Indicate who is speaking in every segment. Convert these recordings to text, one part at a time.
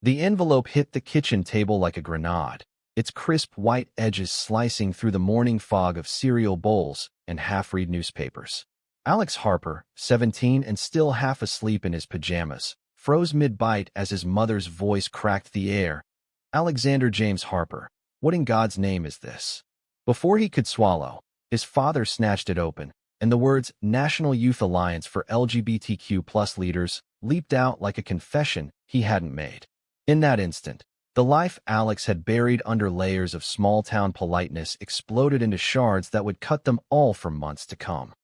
Speaker 1: The envelope hit the kitchen table like a grenade, its crisp white edges slicing through the morning fog of cereal bowls and half-read newspapers. Alex Harper, 17 and still half asleep in his pajamas, froze mid-bite as his mother's voice cracked the air. "Alexander James Harper, what in God's name is this?" Before he could swallow, his father snatched it open, and the words National Youth Alliance for LGBTQ+ leaders leaped out like a confession he hadn't made. In that instant, the life Alex had buried under layers of small-town politeness exploded into shards that would cut them all for months to come.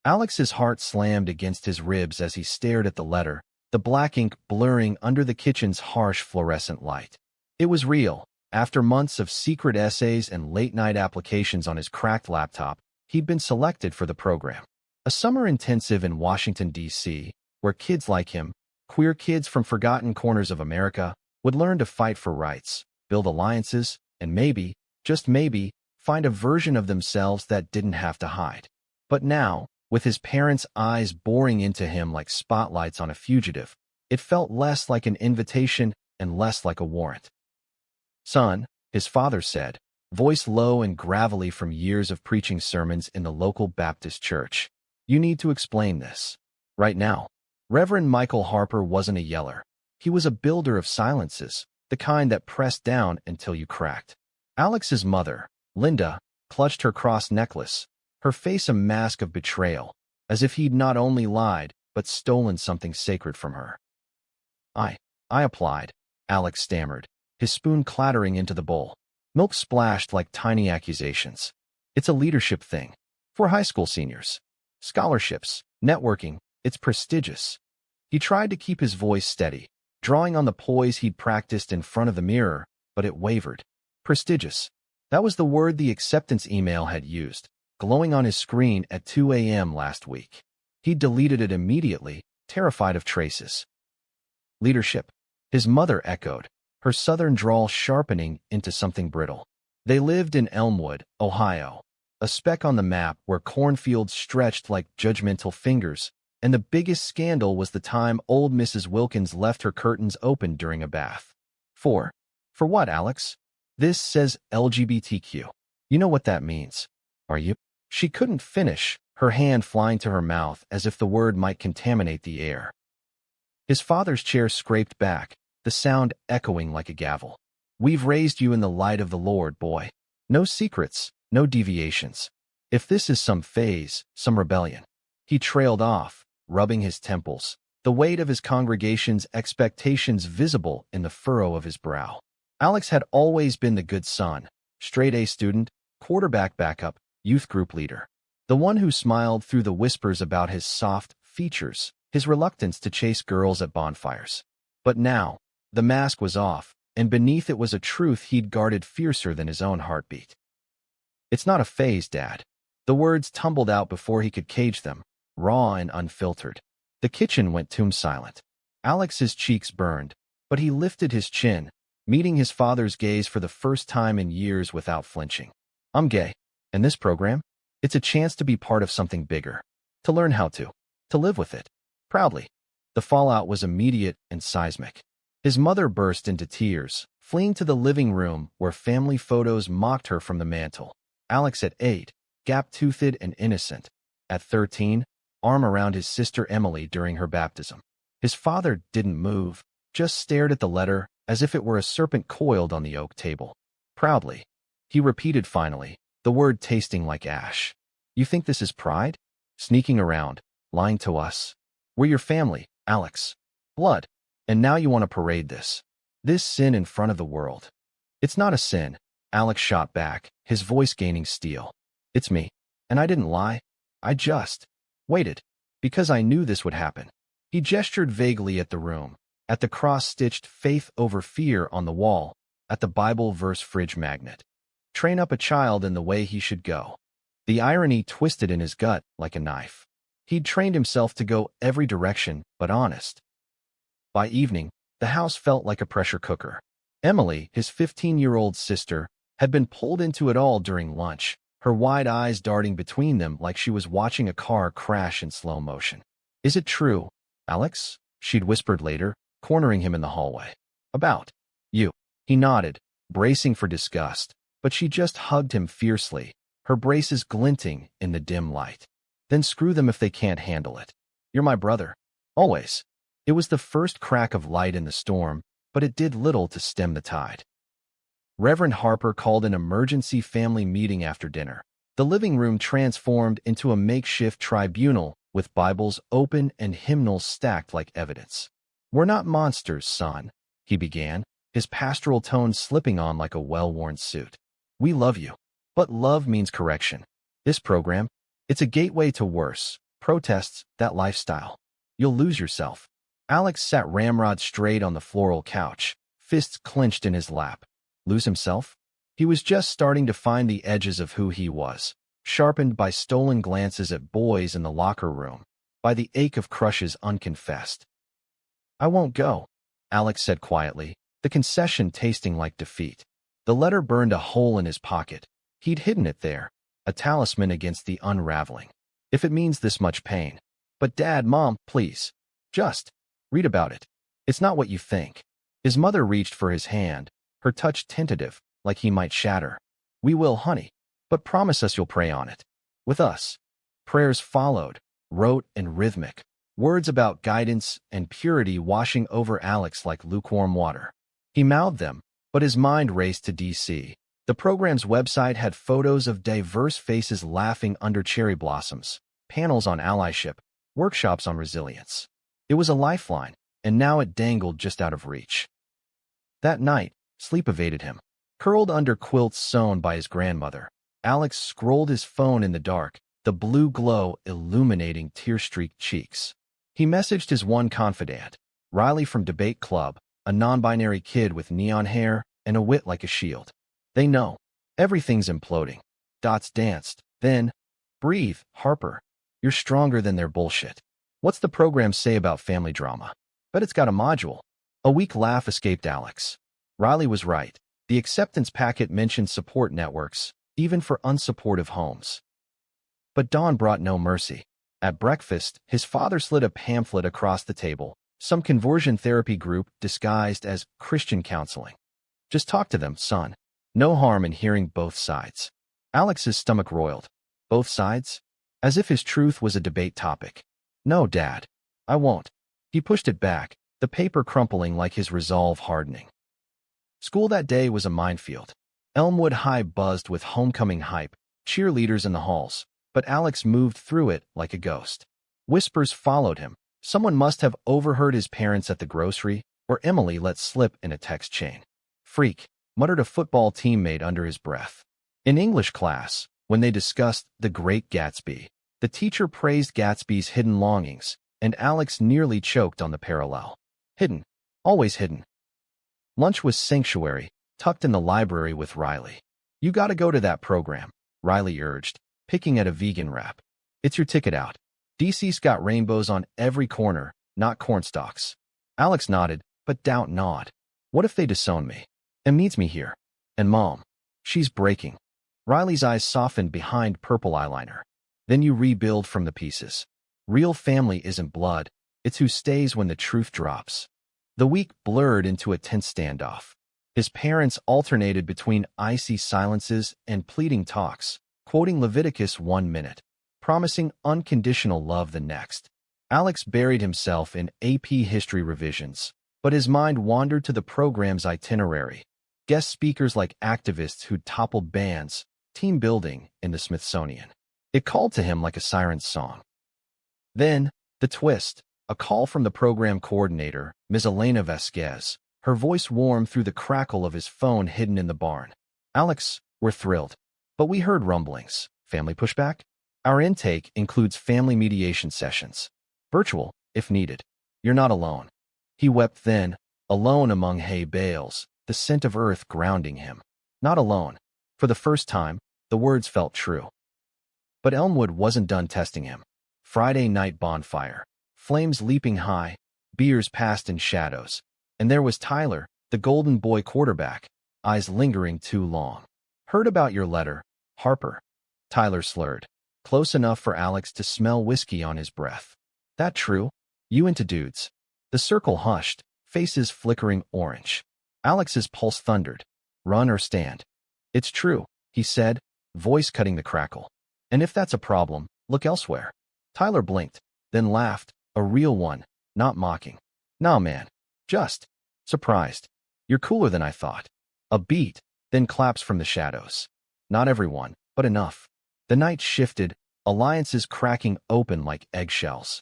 Speaker 1: Alex's heart slammed against his ribs as he stared at the letter, the black ink blurring under the kitchen's harsh fluorescent light. It was real. After months of secret essays and late-night applications on his cracked laptop, he'd been selected for the program. A summer intensive in Washington, D.C., where kids like him, queer kids from forgotten corners of America, would learn to fight for rights, build alliances, and maybe, just maybe, find a version of themselves that didn't have to hide. But now, with his parents' eyes boring into him like spotlights on a fugitive, it felt less like an invitation and less like a warrant. "Son," his father said, voice low and gravelly from years of preaching sermons in the local Baptist church, "you need to explain this. Right now." Reverend Michael Harper wasn't a yeller. He was a builder of silences, the kind that pressed down until you cracked. Alex's mother, Linda, clutched her cross necklace, her face a mask of betrayal, as if he'd not only lied, but stolen something sacred from her. I applied," Alex stammered, his spoon clattering into the bowl. Milk splashed like tiny accusations. "It's a leadership thing. For high school seniors. Scholarships, networking, it's prestigious." He tried to keep his voice steady, drawing on the poise he'd practiced in front of the mirror, but it wavered. Prestigious. That was the word the acceptance email had used, glowing on his screen at 2 a.m. last week. He deleted it immediately, terrified of traces. "Leadership," his mother echoed, her southern drawl sharpening into something brittle. They lived in Elmwood, Ohio, a speck on the map where cornfields stretched like judgmental fingers, and the biggest scandal was the time old Mrs. Wilkins left her curtains open during a bath. For what, Alex? "This says LGBTQ. You know what that means. Are you?" She couldn't finish, her hand flying to her mouth as if the word might contaminate the air. His father's chair scraped back, the sound echoing like a gavel. "We've raised you in the light of the Lord, boy. No secrets, no deviations. If this is some phase, some rebellion." He trailed off, rubbing his temples, the weight of his congregation's expectations visible in the furrow of his brow. Alex had always been the good son, straight-A student, quarterback backup, youth group leader. The one who smiled through the whispers about his soft features, his reluctance to chase girls at bonfires. But now, the mask was off, and beneath it was a truth he'd guarded fiercer than his own heartbeat. "It's not a phase, Dad." The words tumbled out before he could cage them, raw and unfiltered. The kitchen went tomb silent. Alex's cheeks burned, but he lifted his chin, meeting his father's gaze for the first time in years without flinching. "I'm gay, and this program? It's a chance to be part of something bigger. To learn how to live with it. Proudly." The fallout was immediate and seismic. His mother burst into tears, fleeing to the living room where family photos mocked her from the mantel. Alex at 8, gap-toothed and innocent. At 13, arm around his sister Emily during her baptism. His father didn't move, just stared at the letter as if it were a serpent coiled on the oak table. "Proudly," he repeated finally, the word tasting like ash. "You think this is pride? Sneaking around, lying to us? We're your family, Alex. Blood. And now you want to parade this sin in front of the world." "It's not a sin," Alex shot back, his voice gaining steel. "It's me. And I didn't lie. I just waited. Because I knew this would happen." He gestured vaguely at the room, at the cross-stitched faith over fear on the wall, at the Bible verse fridge magnet. Train up a child in the way he should go. The irony twisted in his gut like a knife. He'd trained himself to go every direction but honest. By evening, the house felt like a pressure cooker. Emily, his 15-year-old sister, had been pulled into it all during lunch, her wide eyes darting between them like she was watching a car crash in slow motion. "Is it true, Alex?" she'd whispered later, cornering him in the hallway. About you. He nodded, bracing for disgust, but she just hugged him fiercely, her braces glinting in the dim light. Then screw them if they can't handle it. You're my brother. Always. It was the first crack of light in the storm, but it did little to stem the tide. Reverend Harper called an emergency family meeting after dinner. The living room transformed into a makeshift tribunal with Bibles open and hymnals stacked like evidence. "We're not monsters, son," he began, his pastoral tone slipping on like a well-worn suit. "We love you. But love means correction. This program, it's a gateway to worse. Protests, that lifestyle. You'll lose yourself." Alex sat ramrod straight on the floral couch, fists clenched in his lap. Lose himself? He was just starting to find the edges of who he was, sharpened by stolen glances at boys in the locker room, by the ache of crushes unconfessed. "I won't go," Alex said quietly, the concession tasting like defeat. The letter burned a hole in his pocket. He'd hidden it there, a talisman against the unraveling. If it means this much pain. "But Dad, Mom, please. Just read about it. It's not what you think." His mother reached for his hand, her touch tentative, like he might shatter. "We will, honey. But promise us you'll pray on it. With us." Prayers followed, rote and rhythmic, words about guidance and purity washing over Alex like lukewarm water. He mouthed them, but his mind raced to D.C. The program's website had photos of diverse faces laughing under cherry blossoms, panels on allyship, workshops on resilience. It was a lifeline, and now it dangled just out of reach. That night, sleep evaded him. Curled under quilts sewn by his grandmother, Alex scrolled his phone in the dark, the blue glow illuminating tear-streaked cheeks. He messaged his one confidant, Riley from Debate Club, a non-binary kid with neon hair and a wit like a shield. "They know. Everything's imploding." Dots danced. Then, "Breathe, Harper. You're stronger than their bullshit. What's the program say about family drama? Bet it's got a module." A weak laugh escaped Alex. Riley was right. The acceptance packet mentioned support networks, even for unsupportive homes. But dawn brought no mercy. At breakfast, his father slid a pamphlet across the table, some conversion therapy group disguised as Christian counseling. "Just talk to them, son. No harm in hearing both sides." Alex's stomach roiled. Both sides? As if his truth was a debate topic. "No, Dad. I won't." He pushed it back, the paper crumpling like his resolve hardening. School that day was a minefield. Elmwood High buzzed with homecoming hype, cheerleaders in the halls, but Alex moved through it like a ghost. Whispers followed him. Someone must have overheard his parents at the grocery, or Emily let slip in a text chain. "Freak," muttered a football teammate under his breath. In English class, when they discussed The Great Gatsby, the teacher praised Gatsby's hidden longings, and Alex nearly choked on the parallel. Hidden. Always hidden. Lunch was sanctuary, tucked in the library with Riley. "You gotta go to that program," Riley urged, picking at a vegan wrap. "It's your ticket out. DC's got rainbows on every corner, not cornstalks." Alex nodded, but doubt gnawed. "What if they disown me? And meets me here? And Mom? She's breaking." Riley's eyes softened behind purple eyeliner. "Then you rebuild from the pieces. Real family isn't blood, it's who stays when the truth drops." The week blurred into a tense standoff. His parents alternated between icy silences and pleading talks, quoting Leviticus 1 minute, promising unconditional love the next. Alex buried himself in AP history revisions, but his mind wandered to the program's itinerary. Guest speakers like activists who'd toppled bans, team building in the Smithsonian. It called to him like a siren's song. Then, the twist, a call from the program coordinator, Ms. Elena Vasquez, her voice warm through the crackle of his phone hidden in the barn. "Alex, we're thrilled. But we heard rumblings. Family pushback? Our intake includes family mediation sessions. Virtual, if needed. You're not alone." He wept then, alone among hay bales, the scent of earth grounding him. Not alone. For the first time, the words felt true. But Elmwood wasn't done testing him. Friday night bonfire. Flames leaping high, beers passed in shadows. And there was Tyler, the golden boy quarterback, eyes lingering too long. "Heard about your letter, Harper." Tyler slurred, close enough for Alex to smell whiskey on his breath. "That true? You into dudes?" The circle hushed, faces flickering orange. Alex's pulse thundered. Run or stand. It's true, he said, voice cutting the crackle. And if that's a problem, look elsewhere. Tyler blinked, then laughed, a real one, not mocking. Nah, man. Just surprised. You're cooler than I thought. A beat, then claps from the shadows. Not everyone, but enough. The night shifted, alliances cracking open like eggshells.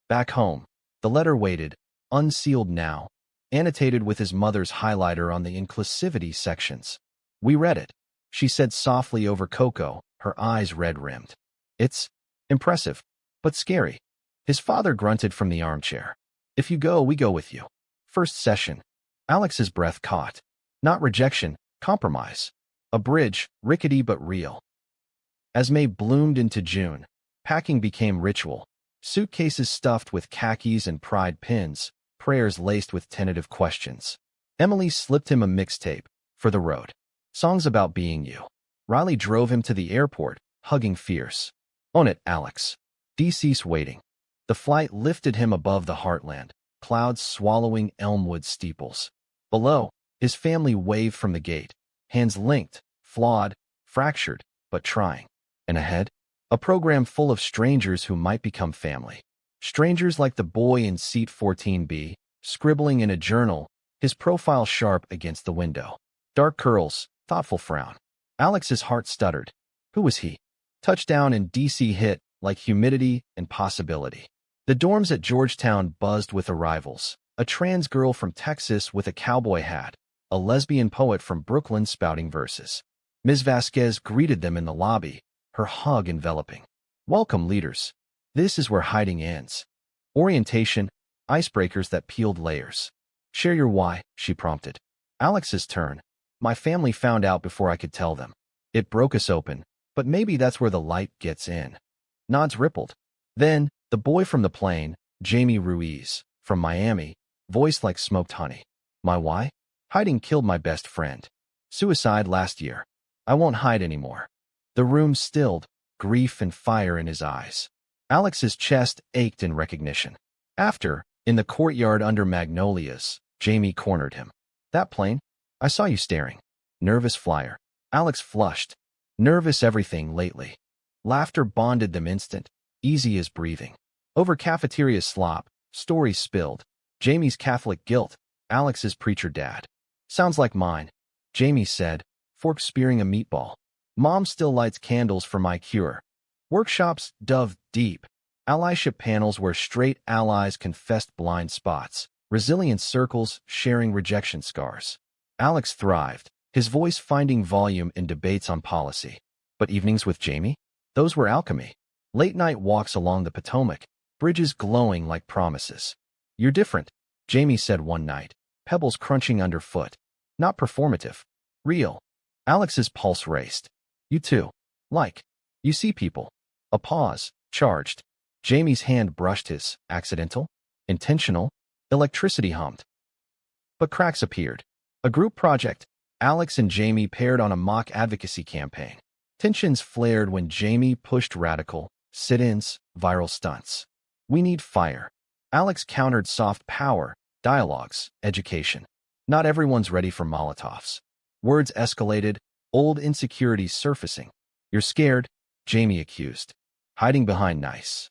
Speaker 1: Back home, the letter waited, unsealed now, annotated with his mother's highlighter on the inclusivity sections. We read it, she said softly over cocoa, her eyes red-rimmed. It's impressive, but scary. His father grunted from the armchair. If you go, we go with you. First session. Alex's breath caught. Not rejection, compromise. A bridge, rickety but real. As May bloomed into June, packing became ritual. Suitcases stuffed with khakis and pride pins, prayers laced with tentative questions. Emily slipped him a mixtape, for the road. Songs about being you. Riley drove him to the airport, hugging fierce. Own it, Alex. DC's waiting. The flight lifted him above the heartland, clouds swallowing Elmwood steeples. Below, his family waved from the gate, hands linked, flawed, fractured, but trying. And ahead, a program full of strangers who might become family. Strangers like the boy in seat 14B, scribbling in a journal, his profile sharp against the window. Dark curls, thoughtful frown. Alex's heart stuttered. Who was he? Touchdown in DC hit like humidity and possibility. The dorms at Georgetown buzzed with arrivals. A trans girl from Texas with a cowboy hat. A lesbian poet from Brooklyn spouting verses. Ms. Vasquez greeted them in the lobby, her hug enveloping. Welcome, leaders. This is where hiding ends. Orientation, icebreakers that peeled layers. Share your why, she prompted. Alex's turn. My family found out before I could tell them. It broke us open, but maybe that's where the light gets in. Nods rippled. Then, the boy from the plane, Jamie Ruiz, from Miami, voice like smoked honey. My why? Hiding killed my best friend. Suicide last year. I won't hide anymore. The room stilled, grief and fire in his eyes. Alex's chest ached in recognition. After, in the courtyard under magnolias, Jamie cornered him. That plane? I saw you staring. Nervous flyer. Alex flushed. Nervous everything lately. Laughter bonded them instant, easy as breathing. Over cafeteria slop, stories spilled. Jamie's Catholic guilt, Alex's preacher dad. Sounds like mine, Jamie said, fork spearing a meatball. Mom still lights candles for my cure. Workshops dove deep. Allyship panels where straight allies confessed blind spots. Resilience circles sharing rejection scars. Alex thrived, his voice finding volume in debates on policy. But evenings with Jamie? Those were alchemy. Late-night walks along the Potomac, bridges glowing like promises. You're different, Jamie said one night, pebbles crunching underfoot. Not performative. Real. Alex's pulse raced. You too. Like. You see people. A pause, charged. Jamie's hand brushed his. Accidental? Intentional? Electricity hummed. But cracks appeared. A group project. Alex and Jamie paired on a mock advocacy campaign. Tensions flared when Jamie pushed radical, sit-ins, viral stunts. We need fire. Alex countered soft power, dialogues, education. Not everyone's ready for Molotovs. Words escalated, old insecurities surfacing. You're scared, Jamie accused. Hiding behind nice.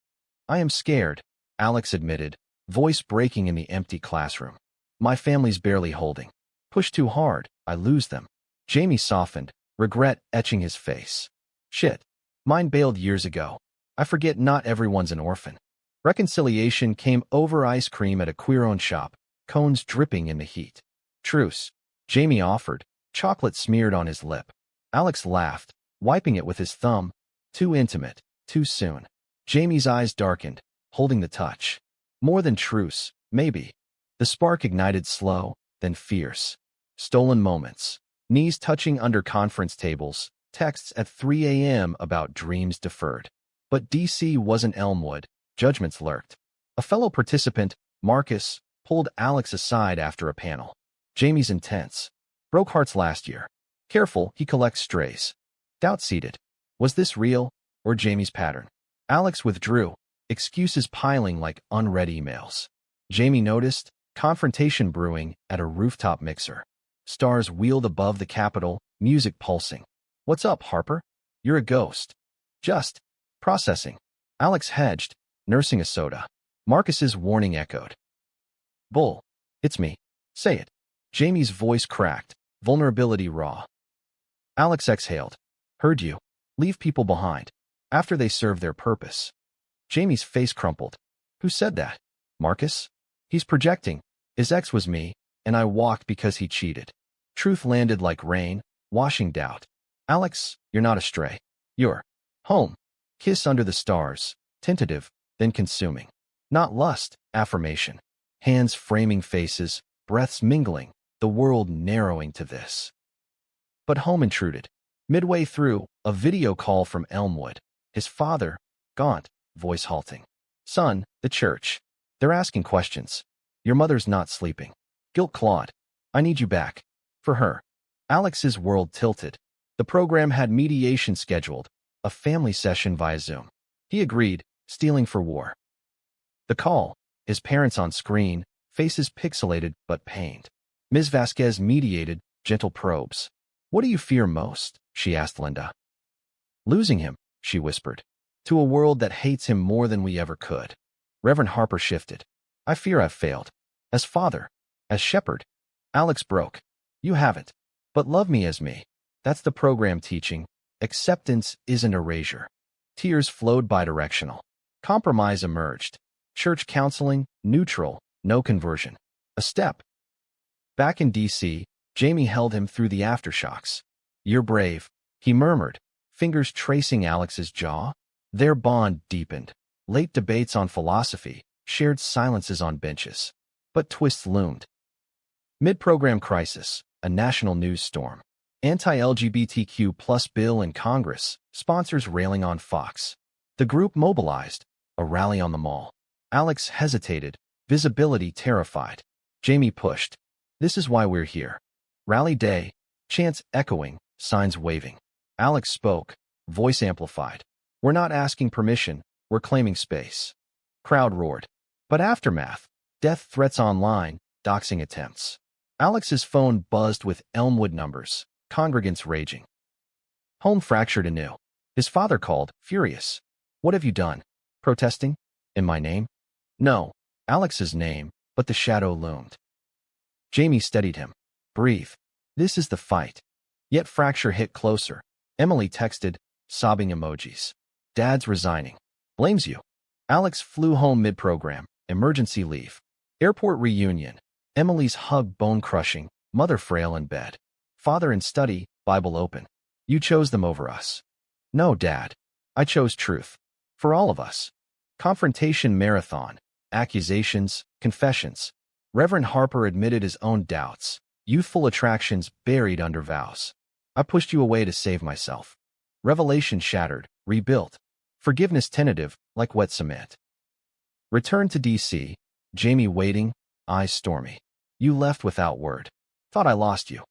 Speaker 1: I am scared, Alex admitted, voice breaking in the empty classroom. My family's barely holding. Push too hard, I lose them. Jamie softened, regret etching his face. Shit. Mine bailed years ago. I forget not everyone's an orphan. Reconciliation came over ice cream at a queer-owned shop, cones dripping in the heat. Truce, Jamie offered, chocolate smeared on his lip. Alex laughed, wiping it with his thumb. Too intimate, too soon. Jamie's eyes darkened, holding the touch. More than truce, maybe. The spark ignited slow, then fierce. Stolen moments. Knees touching under conference tables, texts at 3 a.m. about dreams deferred. But DC wasn't Elmwood, judgments lurked. A fellow participant, Marcus, pulled Alex aside after a panel. Jamie's intense. Broke hearts last year. Careful, he collects strays. Doubt-seated. Was this real, or Jamie's pattern? Alex withdrew, excuses piling like unread emails. Jamie noticed, Confrontation brewing at a rooftop mixer. Stars wheeled above the Capitol, music pulsing. What's up, Harper? You're a ghost. Just processing. Alex hedged, nursing a soda. Marcus's warning echoed. Bull. It's me. Say it. Jamie's voice cracked, vulnerability raw. Alex exhaled. Heard you. Leave people behind. After they serve their purpose. Jamie's face crumpled. Who said that? Marcus? He's projecting. His ex was me, and I walked because he cheated. Truth landed like rain, washing doubt. Alex, you're not astray. You're home. Kiss under the stars, tentative, then consuming. Not lust, affirmation. Hands framing faces, breaths mingling, the world narrowing to this. But home intruded. Midway through, a video call from Elmwood. His father, gaunt, voice halting. Son, the church. They're asking questions. Your mother's not sleeping. Guilt clawed. I need you back. For her. Alex's world tilted. The program had mediation scheduled, a family session via Zoom. He agreed, steeling for war. The call, his parents on screen, faces pixelated but pained. Ms. Vasquez mediated, gentle probes. What do you fear most? She asked Linda. Losing him, she whispered. To a world that hates him more than we ever could. Reverend Harper shifted. I fear I've failed. As father. As shepherd. Alex broke. You haven't. But love me as me. That's the program teaching. Acceptance isn't erasure. Tears flowed bidirectional. Compromise emerged. Church counseling, neutral, no conversion. A step. Back in D.C., Jamie held him through the aftershocks. You're brave, he murmured, fingers tracing Alex's jaw. Their bond deepened. Late debates on philosophy, shared silences on benches. But twists loomed. Mid-program crisis, a national news storm. Anti-LGBTQ plus bill in Congress, sponsors railing on Fox. The group mobilized, a rally on the mall. Alex hesitated, visibility terrified. Jamie pushed. This is why we're here. Rally day, chants echoing, signs waving. Alex spoke, voice amplified. We're not asking permission, we're claiming space. Crowd roared. But aftermath, death threats online, doxing attempts. Alex's phone buzzed with Elmwood numbers, congregants raging. Home fractured anew. His father called, furious. What have you done? Protesting? In my name? No, Alex's name, but the shadow loomed. Jamie steadied him. Breathe. This is the fight. Yet fracture hit closer. Emily texted, sobbing emojis. Dad's resigning. Blames you. Alex flew home mid-program, emergency leave. Airport reunion. Emily's hug bone-crushing, mother frail in bed. Father in study, Bible open. You chose them over us. No, Dad. I chose truth. For all of us. Confrontation marathon. Accusations, confessions. Reverend Harper admitted his own doubts. Youthful attractions buried under vows. I pushed you away to save myself. Revelation shattered, rebuilt. Forgiveness tentative, like wet cement. Return to D.C. Jamie waiting, eyes stormy. You left without word. Thought I lost you.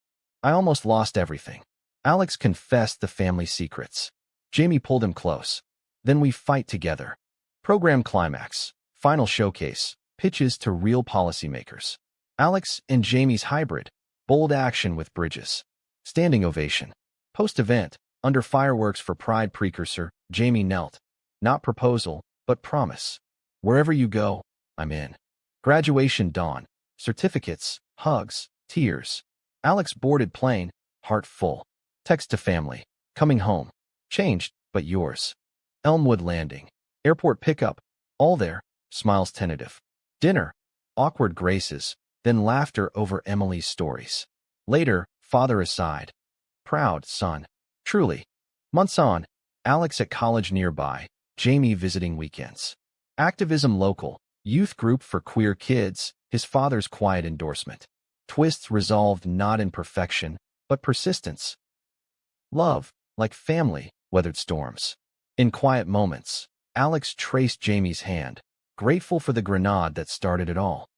Speaker 1: I almost lost everything. Alex confessed the family secrets. Jamie pulled him close. Then we fight together. Program climax. Final showcase. Pitches to real policymakers. Alex and Jamie's hybrid. Bold action with bridges. Standing ovation. Post-event. Under fireworks for Pride precursor, Jamie knelt. Not proposal, but promise. Wherever you go, I'm in. Graduation dawn. Certificates, hugs, tears. Alex boarded plane, heart full. Text to family. Coming home. Changed, but yours. Elmwood landing. Airport pickup. All there. Smiles tentative. Dinner. Awkward graces. Then laughter over Emily's stories. Later, father aside. Proud, son. Truly. Months on. Alex at college nearby. Jamie visiting weekends. Activism local. Youth group for queer kids. His father's quiet endorsement. Twists resolved not in perfection, but persistence. Love, like family, weathered storms. In quiet moments, Alex traced Jamie's hand, grateful for the grenade that started it all.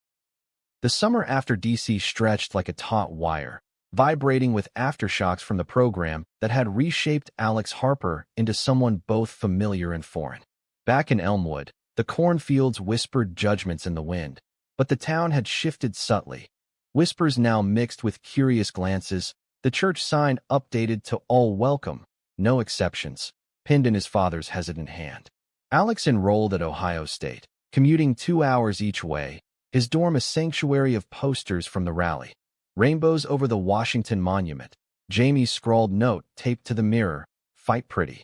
Speaker 1: The summer after DC stretched like a taut wire, vibrating with aftershocks from the program that had reshaped Alex Harper into someone both familiar and foreign. Back in Elmwood, the cornfields whispered judgments in the wind. But the town had shifted subtly. Whispers now mixed with curious glances, the church sign updated to all welcome, no exceptions, pinned in his father's hesitant hand. Alex enrolled at Ohio State, commuting 2 hours each way, his dorm a sanctuary of posters from the rally. Rainbows over the Washington Monument. Jamie's scrawled note taped to the mirror, "Fight pretty."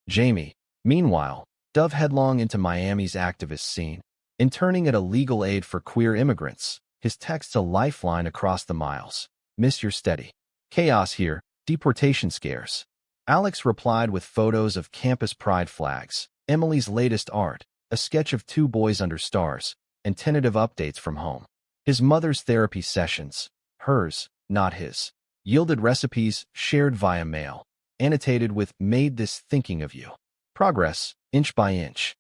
Speaker 1: Jamie, meanwhile, dove headlong into Miami's activist scene, interning at a legal aid for queer immigrants, his texts a lifeline across the miles. "Miss your steady. Chaos here, deportation scares." Alex replied with photos of campus pride flags, Emily's latest art, a sketch of 2 boys under stars, and tentative updates from home. His mother's therapy sessions, hers, not his, yielded recipes shared via mail, annotated with "Made this thinking of you." Progress, inch by inch.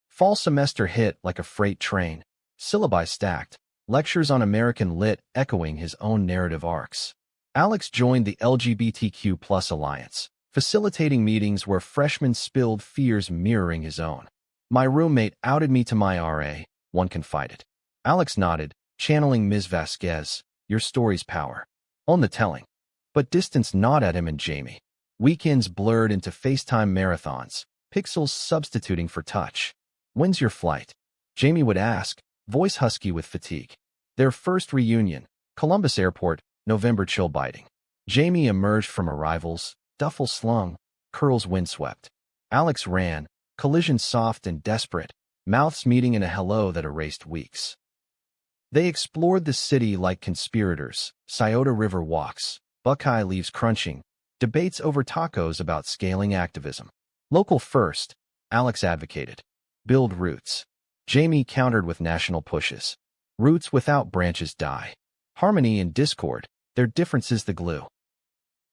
Speaker 1: Fall semester hit like a freight train, syllabi stacked, lectures on American lit echoing his own narrative arcs. Alex joined the LGBTQ+ Alliance, facilitating meetings where freshmen spilled fears mirroring his own. "My roommate outed me to my RA," one confided. Alex nodded, channeling Ms. Vasquez, "Your story's power. Own the telling." But distance gnawed at him and Jamie. Weekends blurred into FaceTime marathons, pixels substituting for touch. "When's your flight?" Jamie would ask, voice husky with fatigue. Their first reunion, Columbus Airport, November chill biting. Jamie emerged from arrivals, duffel slung, curls windswept. Alex ran, collision soft and desperate, mouths meeting in a hello that erased weeks. They explored the city like conspirators, Scioto River walks, Buckeye leaves crunching, debates over tacos about scaling activism. "Local first," Alex advocated. "Build roots." Jamie countered with national pushes. "Roots without branches die." Harmony and discord, their differences the glue.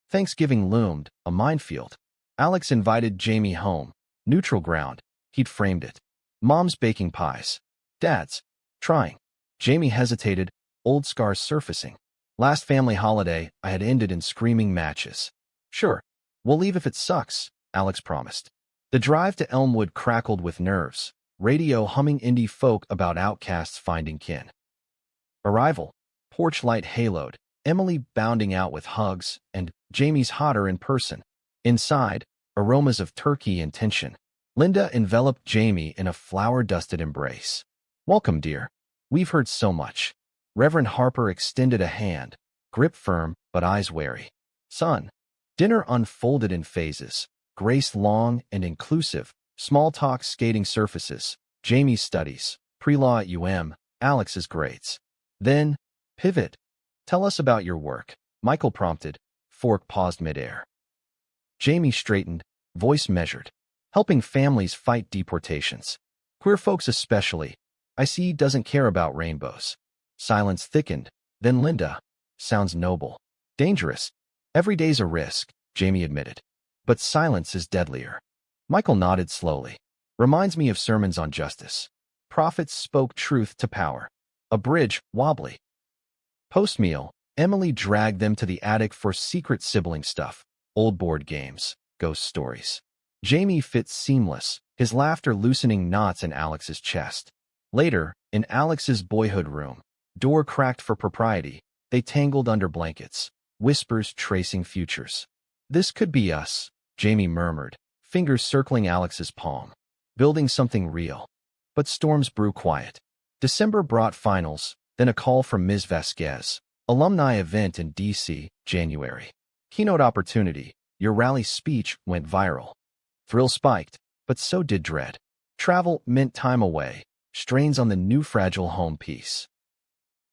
Speaker 1: Thanksgiving loomed, a minefield. Alex invited Jamie home. Neutral ground, he'd framed it. Mom's baking pies. Dad's trying. Jamie hesitated, old scars surfacing. "Last family holiday, I had ended in screaming matches." "Sure, we'll leave if it sucks," Alex promised. The drive to Elmwood crackled with nerves, radio humming indie folk about outcasts finding kin. Arrival, porch light haloed, Emily bounding out with hugs, and Jamie's hotter in person. Inside, aromas of turkey and tension. Linda enveloped Jamie in a flower-dusted embrace. "Welcome, dear. We've heard so much." Reverend Harper extended a hand, grip firm but eyes wary. "Son." Dinner unfolded in phases, grace long and inclusive, small talk skating surfaces, Jamie's studies, pre-law at Alex's grades. Then, pivot. "Tell us about your work," Michael prompted. Fork paused midair. Jamie straightened, voice measured. "Helping families fight deportations. Queer folks especially. I see doesn't care about rainbows." Silence thickened. Then Linda. "Sounds noble. Dangerous. Every day's a risk," Jamie admitted. "But silence is deadlier." Michael nodded slowly. "Reminds me of sermons on justice. Prophets spoke truth to power. A bridge, wobbly." Post-meal, Emily dragged them to the attic for secret sibling stuff, old board games, ghost stories. Jamie fit seamless, his laughter loosening knots in Alex's chest. Later, in Alex's boyhood room, door cracked for propriety, they tangled under blankets, whispers tracing futures. "This could be us," Jamie murmured, fingers circling Alex's palm. "Building something real." But storms brew quiet. December brought finals, then a call from Ms. Vasquez. "Alumni event in D.C., January. Keynote opportunity. Your rally speech went viral." Thrill spiked, but so did dread. Travel meant time away, strains on the new fragile home peace.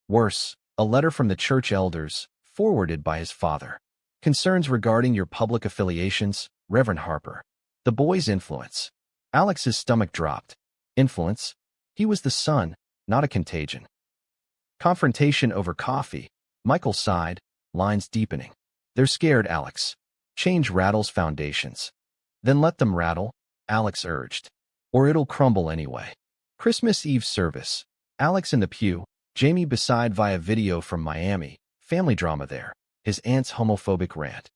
Speaker 1: Worse, a letter from the church elders, forwarded by his father. "Concerns regarding your public affiliations, Reverend Harper." The boy's influence. Alex's stomach dropped. Influence? He was the son, not a contagion. Confrontation over coffee. Michael sighed, lines deepening. "They're scared, Alex. Change rattles foundations." "Then let them rattle," Alex urged. "Or it'll crumble anyway." Christmas Eve service. Alex in the pew, Jamie beside via video from Miami, family drama there, his aunt's homophobic rant.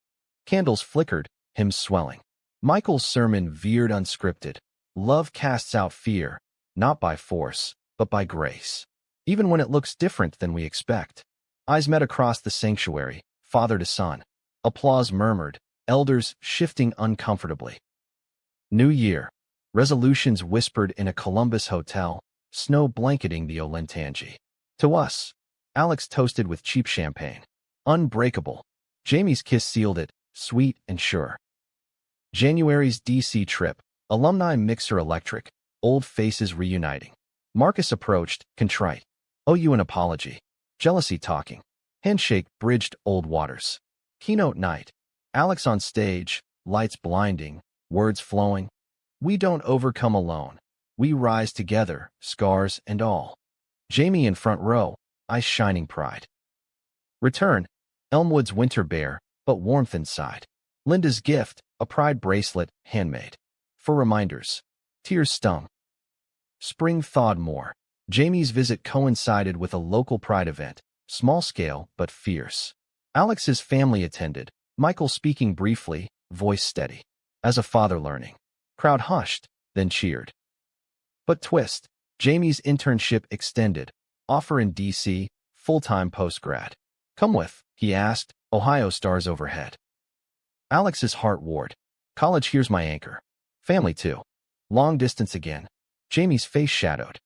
Speaker 1: Candles flickered, hymns swelling. Michael's sermon veered unscripted. Love casts out fear, not by force, but by grace. even when it looks different than we expect. Eyes met across the sanctuary, father to son. Applause murmured, elders shifting uncomfortably. New Year. Resolutions whispered in a Columbus hotel, snow blanketing the Olentangy. To us. Alex toasted with cheap champagne. Unbreakable. Jamie's kiss sealed it, sweet and sure. January's DC trip. Alumni mixer electric. Old faces reuniting. Marcus approached, contrite. Owe you an apology. Jealousy talking. Handshake bridged old waters. Keynote night. Alex on stage, lights blinding, words flowing. We don't overcome alone. We rise together, scars and all. Jamie in front row, eyes shining pride. Return. Elmwood's winter bare, but warmth inside. Linda's gift, a pride bracelet, handmade. For reminders. Tears stung. Spring thawed more. Jamie's visit coincided with a local pride event, small scale but fierce. Alex's family attended, Michael speaking briefly, voice steady. As a father learning. Crowd hushed, then cheered. But twist. Jamie's internship extended. Offer in DC, full-time postgrad. Come with, he asked, Ohio stars overhead. Alex's heart warred. College here's my anchor. Family too. Long distance again. Jamie's face shadowed.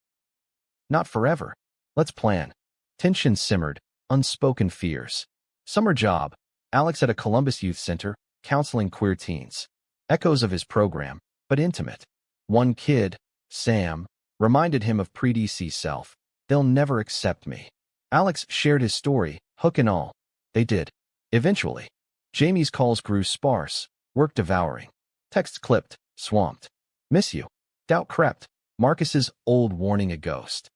Speaker 1: Not forever. Let's plan. Tension simmered, unspoken fears. Summer job. Alex at a Columbus Youth Center, counseling queer teens. Echoes of his program, but intimate. One kid, Sam, reminded him of pre-DC self. They'll never accept me. Alex shared his story, hook and all. They did. Eventually. Jamie's calls grew sparse, work devouring. Texts clipped, swamped. Miss you. Doubt crept. Marcus's old warning a ghost.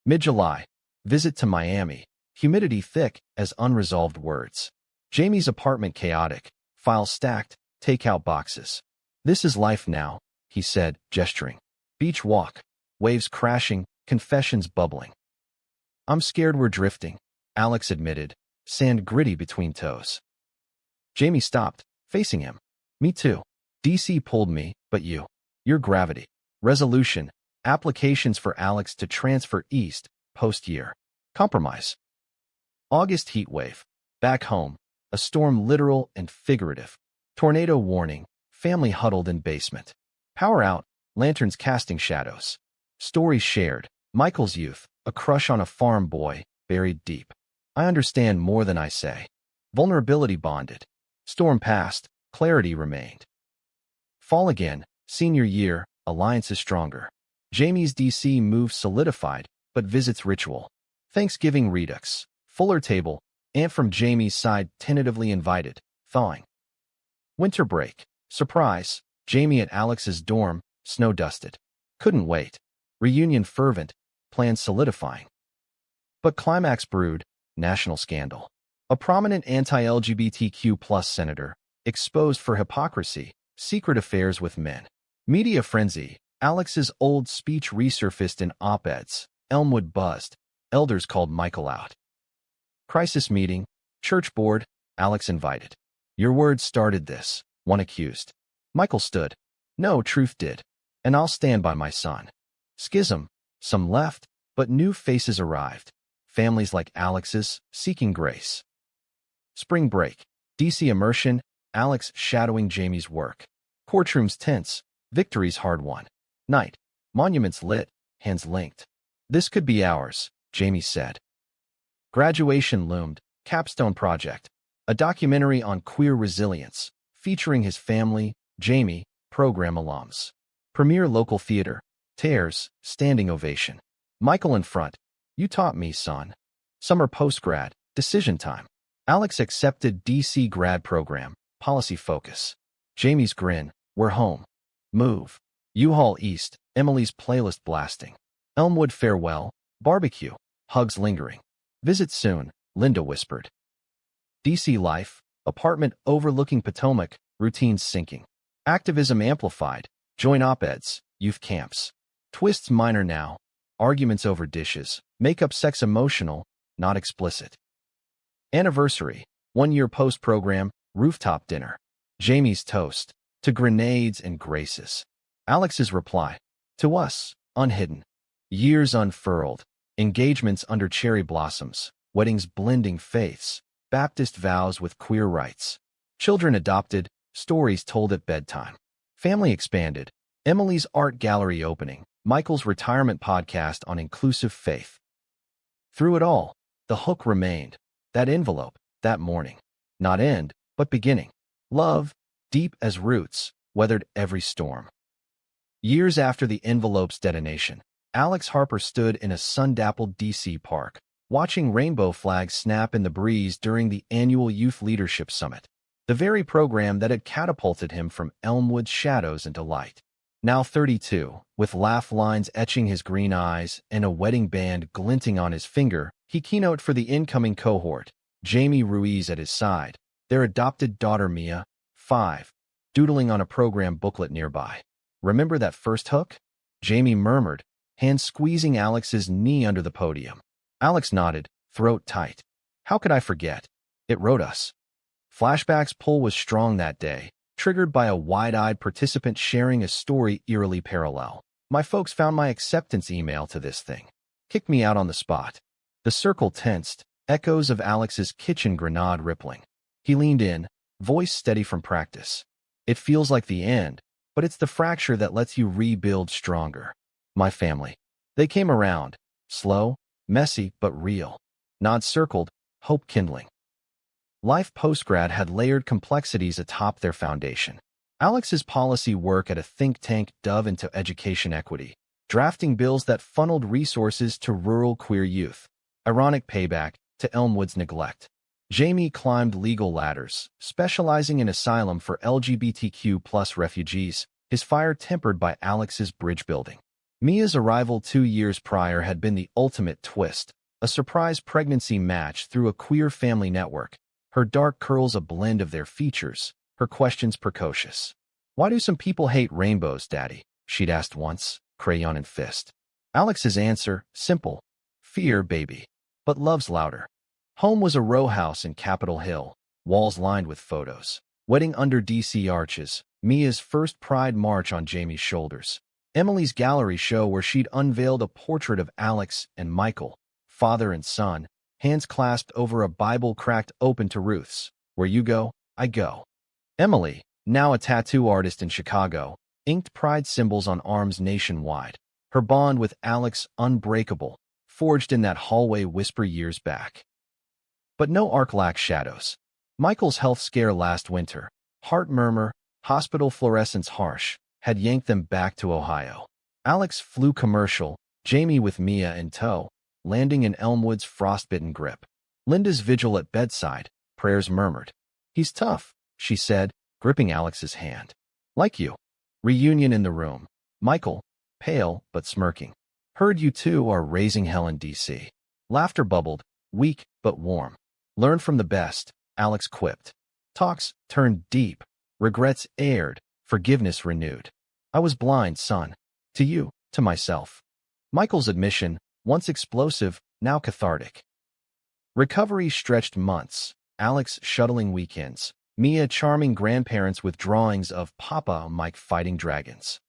Speaker 1: Mid-July. Visit to Miami. Humidity thick as unresolved words. Jamie's apartment chaotic. Files stacked, takeout boxes. This is life now, he said, gesturing. Beach walk. Waves crashing, confessions bubbling. I'm scared we're drifting, Alex admitted, sand gritty between toes. Jamie stopped, facing him. Me too. DC pulled me, but you. Your gravity. Resolution. Applications for Alex to transfer east, post-year. Compromise. August heat wave. Back home. A storm literal and figurative. Tornado warning. Family huddled in basement. Power out. Lanterns casting shadows. Stories shared. Michael's youth. A crush on a farm boy, buried deep. I understand more than I say. Vulnerability bonded. Storm passed. Clarity remained. Fall again. Senior year. Alliances stronger. Jamie's DC move solidified, but visits ritual. Thanksgiving redux. Fuller table. Aunt from Jamie's side tentatively invited. Thawing. Winter break. Surprise. Jamie at Alex's dorm. Snow dusted. Couldn't wait. Reunion fervent. Plans solidifying. But climax brewed. National scandal. A prominent anti-LGBTQ+ senator. Exposed for hypocrisy. Secret affairs with men. Media frenzy. Alex's old speech resurfaced in op-eds. Elmwood buzzed. Elders called Michael out. Crisis meeting. Church board. Alex invited. Your words started this, one accused. Michael stood. No, truth did. And I'll stand by my son. Schism. Some left, but new faces arrived. Families like Alex's, seeking grace. Spring break. DC immersion. Alex shadowing Jamie's work. Courtrooms tense. Victories hard won. Night. Monuments lit. Hands linked. This could be ours, Jamie said. Graduation loomed. Capstone project. A documentary on queer resilience, featuring his family, Jamie, program alums. Premiere local theater. Tears, standing ovation. Michael in front. You taught me, son. Summer postgrad. Decision time. Alex accepted DC grad program. Policy focus. Jamie's grin. We're home. Move. U-Haul East. Emily's playlist blasting. Elmwood farewell. Barbecue. Hugs lingering. Visit soon, Linda whispered. DC life. Apartment overlooking Potomac. Routines sinking. Activism amplified. Join op-eds. Youth camps. Twists minor now. Arguments over dishes. Makeup sex emotional, not explicit. Anniversary. 1 year post-program. Rooftop dinner. Jamie's toast. To grenades and graces. Alex's reply. To us, unhidden. Years unfurled. Engagements under cherry blossoms, weddings blending faiths, Baptist vows with queer rites. Children adopted, stories told at bedtime. Family expanded. Emily's art gallery opening, Michael's retirement podcast on inclusive faith. Through it all, the hook remained. That envelope, that morning. Not end, but beginning. Love, deep as roots, weathered every storm. Years after the envelope's detonation, Alex Harper stood in a sun-dappled D.C. park, watching rainbow flags snap in the breeze during the annual Youth Leadership Summit, the very program that had catapulted him from Elmwood's shadows into light. Now 32, with laugh lines etching his green eyes and a wedding band glinting on his finger, he keynoted for the incoming cohort, Jamie Ruiz at his side, their adopted daughter Mia, 5, doodling on a program booklet nearby. "Remember that first hook?" Jamie murmured, hand squeezing Alex's knee under the podium. Alex nodded, throat tight. "How could I forget? It wrote us." Flashback's pull was strong that day, triggered by a wide-eyed participant sharing a story eerily parallel. "My folks found my acceptance email to this thing. Kicked me out on the spot." The circle tensed, echoes of Alex's kitchen grenade rippling. He leaned in, voice steady from practice. "It feels like the end, but it's the fracture that lets you rebuild stronger. My family. They came around, slow, messy, but real. Nod circled, hope kindling." Life postgrad had layered complexities atop their foundation. Alex's policy work at a think tank dove into education equity, drafting bills that funneled resources to rural queer youth. Ironic payback to Elmwood's neglect. Jamie climbed legal ladders, specializing in asylum for LGBTQ+ refugees, his fire tempered by Alex's bridge building. Mia's arrival 2 years prior had been the ultimate twist, a surprise pregnancy match through a queer family network, her dark curls a blend of their features, her questions precocious. "Why do some people hate rainbows, Daddy?" she'd asked once, crayon in fist. Alex's answer, simple: fear, baby. But love's louder. Home was a row house in Capitol Hill, walls lined with photos. Wedding under D.C. arches, Mia's first pride march on Jamie's shoulders. Emily's gallery show where she'd unveiled a portrait of Alex and Michael, father and son, hands clasped over a Bible cracked open to Ruth's. "Where you go, I go." Emily, now a tattoo artist in Chicago, inked pride symbols on arms nationwide. Her bond with Alex unbreakable, forged in that hallway whisper years back. But no arc lacked shadows. Michael's health scare last winter, heart murmur, hospital fluorescence harsh, had yanked them back to Ohio. Alex flew commercial, Jamie with Mia in tow, landing in Elmwood's frostbitten grip. Linda's vigil at bedside, prayers murmured. "He's tough," she said, gripping Alex's hand. "Like you." Reunion in the room. Michael, pale but smirking. "Heard you two are raising hell in D.C." Laughter bubbled, weak but warm. "Learn from the best," Alex quipped. Talks turned deep, regrets aired, forgiveness renewed. "I was blind, son. To you, to myself." Michael's admission, once explosive, now cathartic. Recovery stretched months, Alex shuttling weekends, Mia charming grandparents with drawings of Papa and Mike fighting dragons.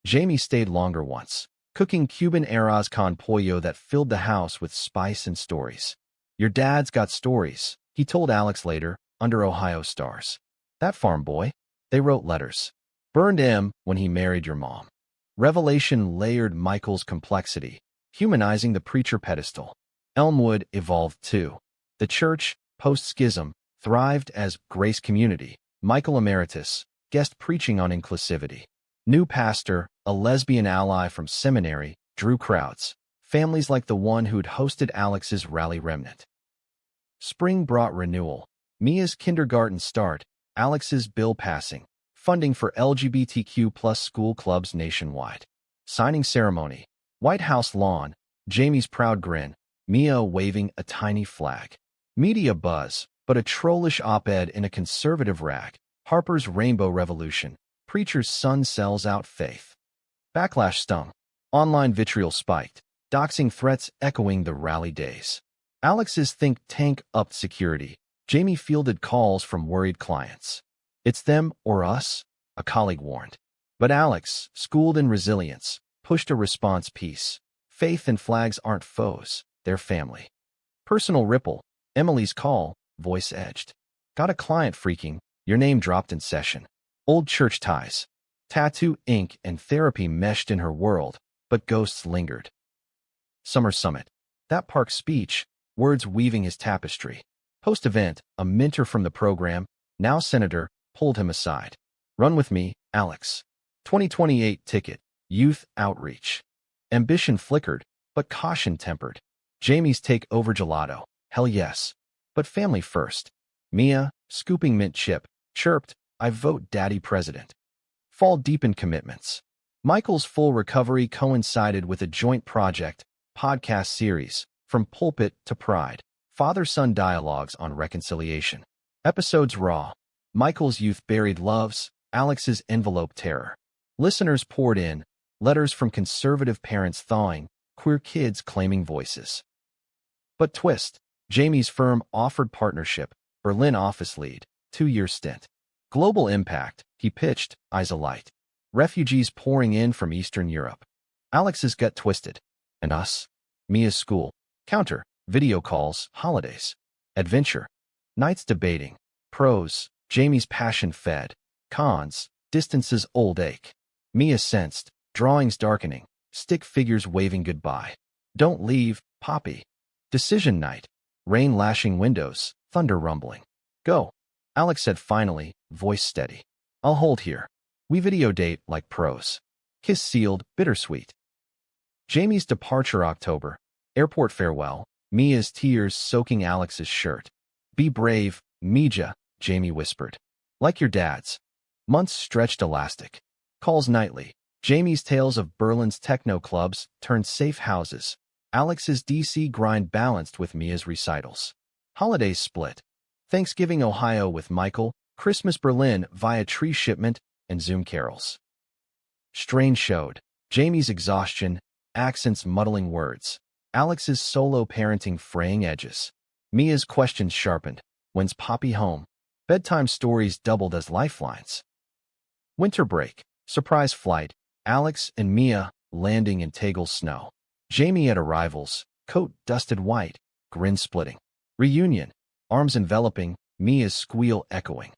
Speaker 1: Jamie stayed longer once, cooking Cuban arroz con pollo that filled the house with spice and stories. "Your dad's got stories," he told Alex later, under Ohio stars. "That farm boy." They wrote letters. "Burned him when he married your mom." Revelation layered Michael's complexity, humanizing the preacher pedestal. Elmwood evolved too. The church, post-schism, thrived as Grace Community. Michael Emeritus, guest preaching on inclusivity. New pastor, a lesbian ally from seminary, drew crowds. Families like the one who'd hosted Alex's rally remnant. Spring brought renewal. Mia's kindergarten start, Alex's bill passing, funding for LGBTQ+ school clubs nationwide. Signing ceremony, White House lawn, Jamie's proud grin, Mia waving a tiny flag. Media buzz, but a trollish op-ed in a conservative rag, Harper's Rainbow Revolution, preacher's son sells out faith. Backlash stung. Online vitriol spiked, doxing threats echoing the rally days. Alex's think tank upped security. Jamie fielded calls from worried clients. "It's them or us," a colleague warned. But Alex, schooled in resilience, pushed a response piece. Faith and flags aren't foes, they're family. Personal ripple, Emily's call, voice edged. Got a client freaking, your name dropped in session. Old church ties. Tattoo, ink, and therapy meshed in her world, but ghosts lingered. Summer summit. That park speech, words weaving his tapestry. Post-event, a mentor from the program, now senator, pulled him aside. Run with me, Alex. 2028 ticket, youth outreach. Ambition flickered, but caution tempered. Jamie's take over gelato, hell yes. But family first. Mia, scooping mint chip, chirped, I vote daddy president. Fall deepened commitments. Michael's full recovery coincided with a joint project, podcast series, From Pulpit to Pride, father-son dialogues on reconciliation. Episodes raw. Michael's youth-buried loves, Alex's envelope terror. Listeners poured in, letters from conservative parents thawing, queer kids claiming voices. But twist, Jamie's firm offered partnership, Berlin office lead, 2-year stint. Global impact, he pitched, eyes alight. Refugees pouring in from Eastern Europe. Alex's gut twisted. And us? Mia's school. Counter, video calls, holidays. Adventure. Nights debating. Pros, Jamie's passion fed. Cons, distance's old ache. Mia sensed, drawings darkening, stick figures waving goodbye. Don't leave, Poppy. Decision night. Rain lashing windows, thunder rumbling. Go. Alex said finally, voice steady. I'll hold here. We video date like pros. Kiss sealed, bittersweet. Jamie's departure October. Airport farewell. Mia's tears soaking Alex's shirt. Be brave, Mija, Jamie whispered. Like your dad's. Months stretched elastic. Calls nightly. Jamie's tales of Berlin's techno clubs turned safe houses. Alex's DC grind balanced with Mia's recitals. Holidays split. Thanksgiving Ohio with Michael, Christmas Berlin via tree shipment and Zoom carols. Strain showed. Jamie's exhaustion, accents muddling words. Alex's solo parenting fraying edges. Mia's questions sharpened. When's Poppy home? Bedtime stories doubled as lifelines. Winter break. Surprise flight. Alex and Mia landing in Tegel's snow. Jamie at arrivals, coat dusted white, grin splitting. Reunion. Arms enveloping, Mia's squeal echoing.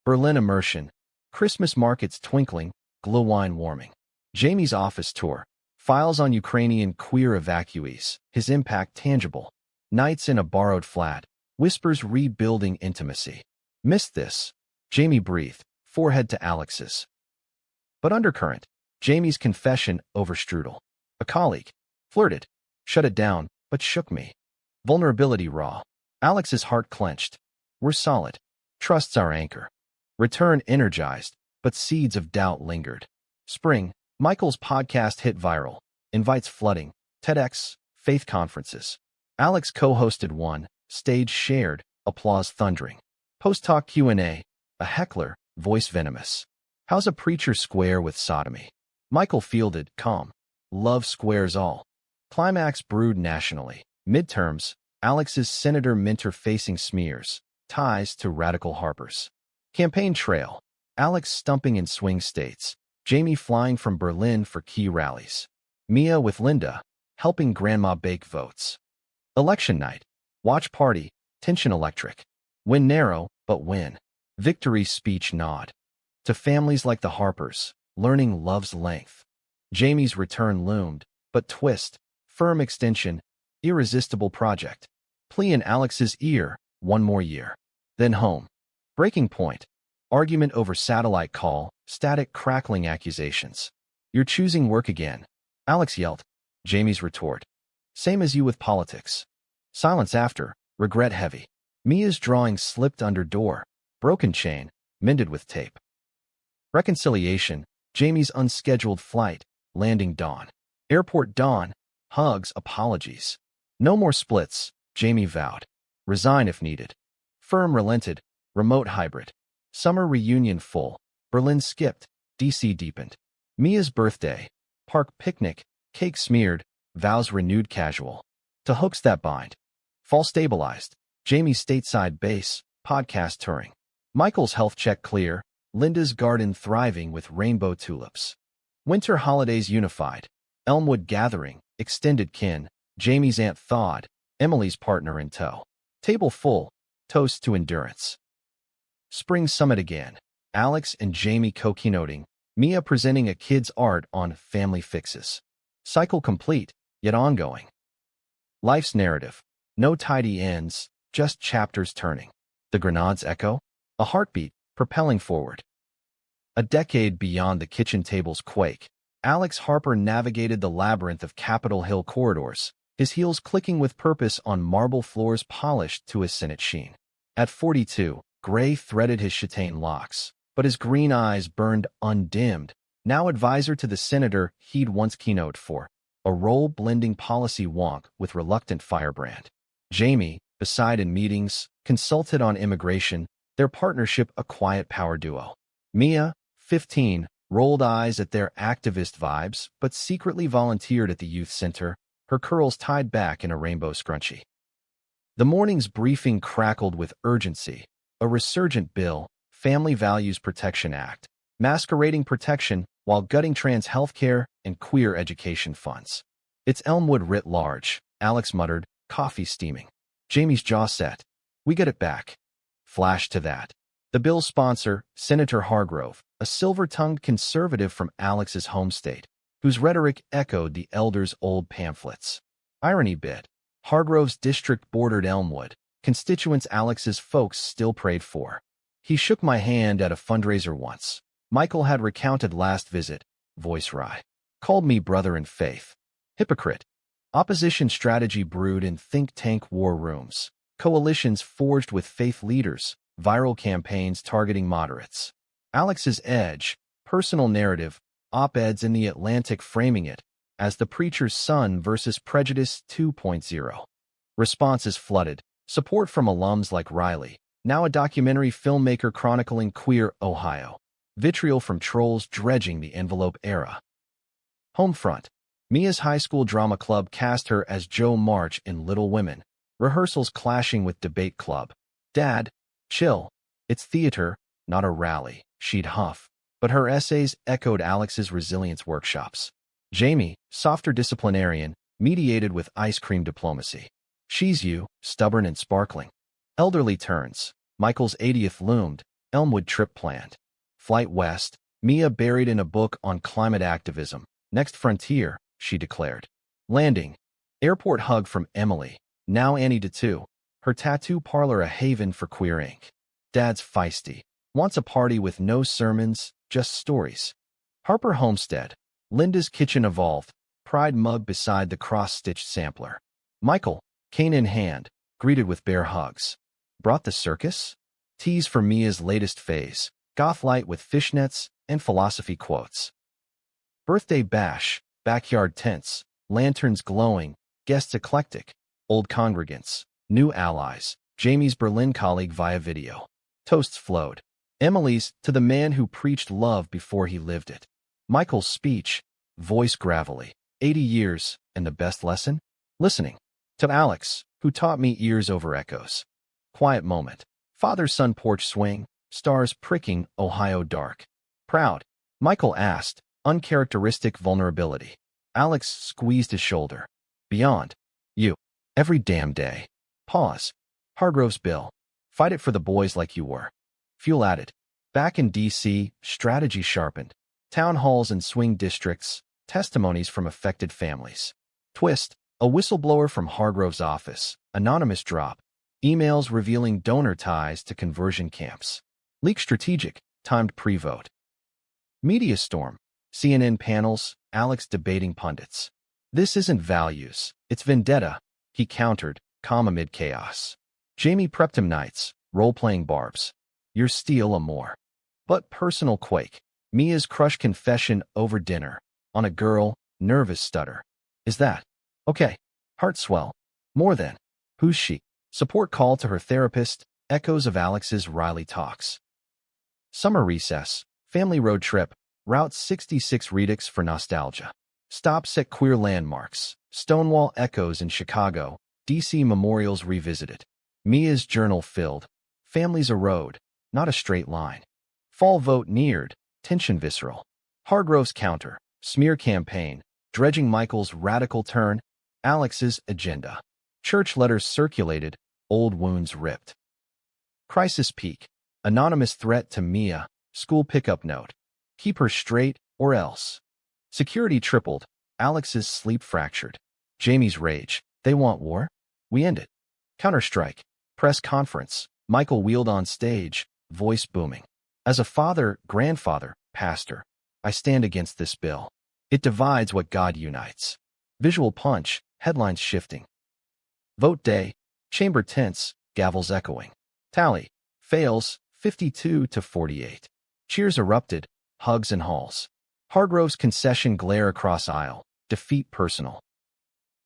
Speaker 1: Berlin immersion. Christmas markets twinkling, glowwine warming. Jamie's office tour. Files on Ukrainian queer evacuees, his impact tangible. Nights in a borrowed flat, whispers rebuilding intimacy. Missed this. Jamie breathed, forehead to Alex's. But undercurrent. Jamie's confession over strudel. A colleague. Flirted. Shut it down, but shook me. Vulnerability raw. Alex's heart clenched. We're solid. Trust's our anchor. Return energized, but seeds of doubt lingered. Spring. Michael's podcast hit viral. Invites flooding. TEDx, faith conferences. Alex co-hosted one. Stage shared. Applause thundering. Post-talk Q&A. A heckler. Voice venomous. How's a preacher square with sodomy? Michael fielded. Calm. Love squares all. Climax brewed nationally. Midterms. Alex's senator mentor facing smears. Ties to radical harpers. Campaign trail. Alex stumping in swing states. Jamie flying from Berlin for key rallies. Mia with Linda, helping grandma bake votes. Election night. Watch party. Tension electric. Win narrow, but win. Victory speech nod. To families like the Harpers, learning love's length. Jamie's return loomed, but twist. Firm extension. Irresistible project. Plea in Alex's ear. One more year. Then home. Breaking point. Argument over satellite call. Static crackling accusations. You're choosing work again. Alex yelled. Jamie's retort. Same as you with politics. Silence after. Regret heavy. Mia's drawing slipped under door. Broken chain. Mended with tape. Reconciliation. Jamie's unscheduled flight. Landing dawn. Airport dawn. Hugs, apologies. No more splits, Jamie vowed. Resign if needed. Firm relented. Remote hybrid. Summer reunion full. Berlin skipped. DC deepened. Mia's birthday. Park picnic. Cake smeared. Vows renewed casual. To hooks that bind. Fall stabilized. Jamie's stateside base. Podcast touring. Michael's health check clear. Linda's garden thriving with rainbow tulips. Winter holidays unified. Elmwood gathering. extended kin, Jamie's Aunt thawed, Emily's partner in tow. Table full, toast to endurance. Spring summit again. Alex and Jamie co-keynoting, Mia presenting a kid's art on family fixes. Cycle complete, yet ongoing. Life's narrative. No tidy ends, just chapters turning. The Grenades echo? A heartbeat, propelling forward. A decade beyond the kitchen table's quake, Alex Harper navigated the labyrinth of Capitol Hill corridors, his heels clicking with purpose on marble floors polished to a Senate sheen. At 42, gray threaded his châtain locks, but his green eyes burned undimmed, now advisor to the senator he'd once keynote for, a role blending policy wonk with reluctant firebrand. Jamie, beside in meetings, consulted on immigration, their partnership a quiet power duo. Mia, 15, rolled eyes at their activist vibes, but secretly volunteered at the youth center, her curls tied back in a rainbow scrunchie. The morning's briefing crackled with urgency, a resurgent bill, Family Values Protection Act, masquerading protection while gutting trans healthcare and queer education funds. It's Elmwood writ large, Alex muttered, coffee steaming. Jamie's jaw set. We get it back. Flash to that. The bill's sponsor, Senator Hargrove, a silver-tongued conservative from Alex's home state, whose rhetoric echoed the elders' old pamphlets. Irony bit. Hargrove's district bordered Elmwood, constituents Alex's folks still prayed for. He shook my hand at a fundraiser once. Michael had recounted last visit, voice wry. Called me brother in faith. Hypocrite. Opposition strategy brewed in think tank war rooms. Coalitions forged with faith leaders. Viral campaigns targeting moderates. Alex's edge, personal narrative, op-eds in The Atlantic framing it as the preacher's son versus prejudice 2.0. Responses flooded. Support from alums like Riley, now a documentary filmmaker chronicling queer Ohio. Vitriol from trolls dredging the envelope era. Homefront. Mia's high school drama club cast her as Jo March in Little Women, rehearsals clashing with debate club. Dad, chill. It's theater, not a rally, she'd huff, but her essays echoed Alex's resilience workshops. Jamie, softer disciplinarian, mediated with ice cream diplomacy. She's you, stubborn and sparkling. Elderly turns. Michael's 80th loomed, Elmwood trip planned. Flight west, Mia buried in a book on climate activism. Next frontier, she declared. Landing. Airport hug from Emily, now Annie DeTu, her tattoo parlor a haven for queer ink. Dad's feisty. Wants a party with no sermons, just stories. Harper Homestead. Linda's kitchen evolved, pride mug beside the cross-stitched sampler. Michael, cane in hand, greeted with bear hugs. Brought the circus? Tease for Mia's latest phase. Goth light with fishnets and philosophy quotes. Birthday bash, backyard tents, lanterns glowing, guests eclectic, old congregants, new allies, Jamie's Berlin colleague via video. Toasts flowed. Emily's to the man who preached love before he lived it. Michael's speech, voice gravelly. 80 years, and the best lesson? Listening. To Alex, who taught me ears over echoes. Quiet moment. Father-son porch swing, stars pricking Ohio dark. Proud. Michael asked, uncharacteristic vulnerability. Alex squeezed his shoulder. Beyond. You. Every damn day. Pause. Hargrove's bill. Fight it for the boys like you were. Fuel added. Back in D.C., strategy sharpened. Town halls and swing districts, testimonies from affected families. Twist. A whistleblower from Hargrove's office. Anonymous drop. Emails revealing donor ties to conversion camps. Leak strategic. Timed pre-vote. Media storm. CNN panels. Alex debating pundits. This isn't values. It's vendetta, he countered, calm amid chaos. Jamie prepped him nights. Role-playing barbs. Your steel a more. But personal quake. Mia's crush confession over dinner. On a girl, nervous stutter. Is that? Okay. Heart swell. More than. Who's she? Support call to her therapist. Echoes of Alex's Riley talks. Summer recess. Family road trip. Route 66 Redux for nostalgia. Stops at queer landmarks. Stonewall echoes in Chicago. D.C. memorials revisited. Mia's journal filled. Families erode. Not a straight line. Fall vote neared. Tension visceral. Hargrove's counter. Smear campaign. Dredging Michael's radical turn, Alex's agenda. Church letters circulated, old wounds ripped. Crisis peak. Anonymous threat to Mia, school pickup note. Keep her straight or else. Security tripled, Alex's sleep fractured. Jamie's rage. They want war? We end it. Counter-strike. Press conference. Michael wheeled on stage, voice booming. As a father, grandfather, pastor, I stand against this bill. It divides what God unites. Visual punch, headlines shifting. Vote day, chamber tense, gavels echoing. Tally, fails, 52-48. Cheers erupted, hugs and halls. Hargrove's concession glare across aisle, defeat personal.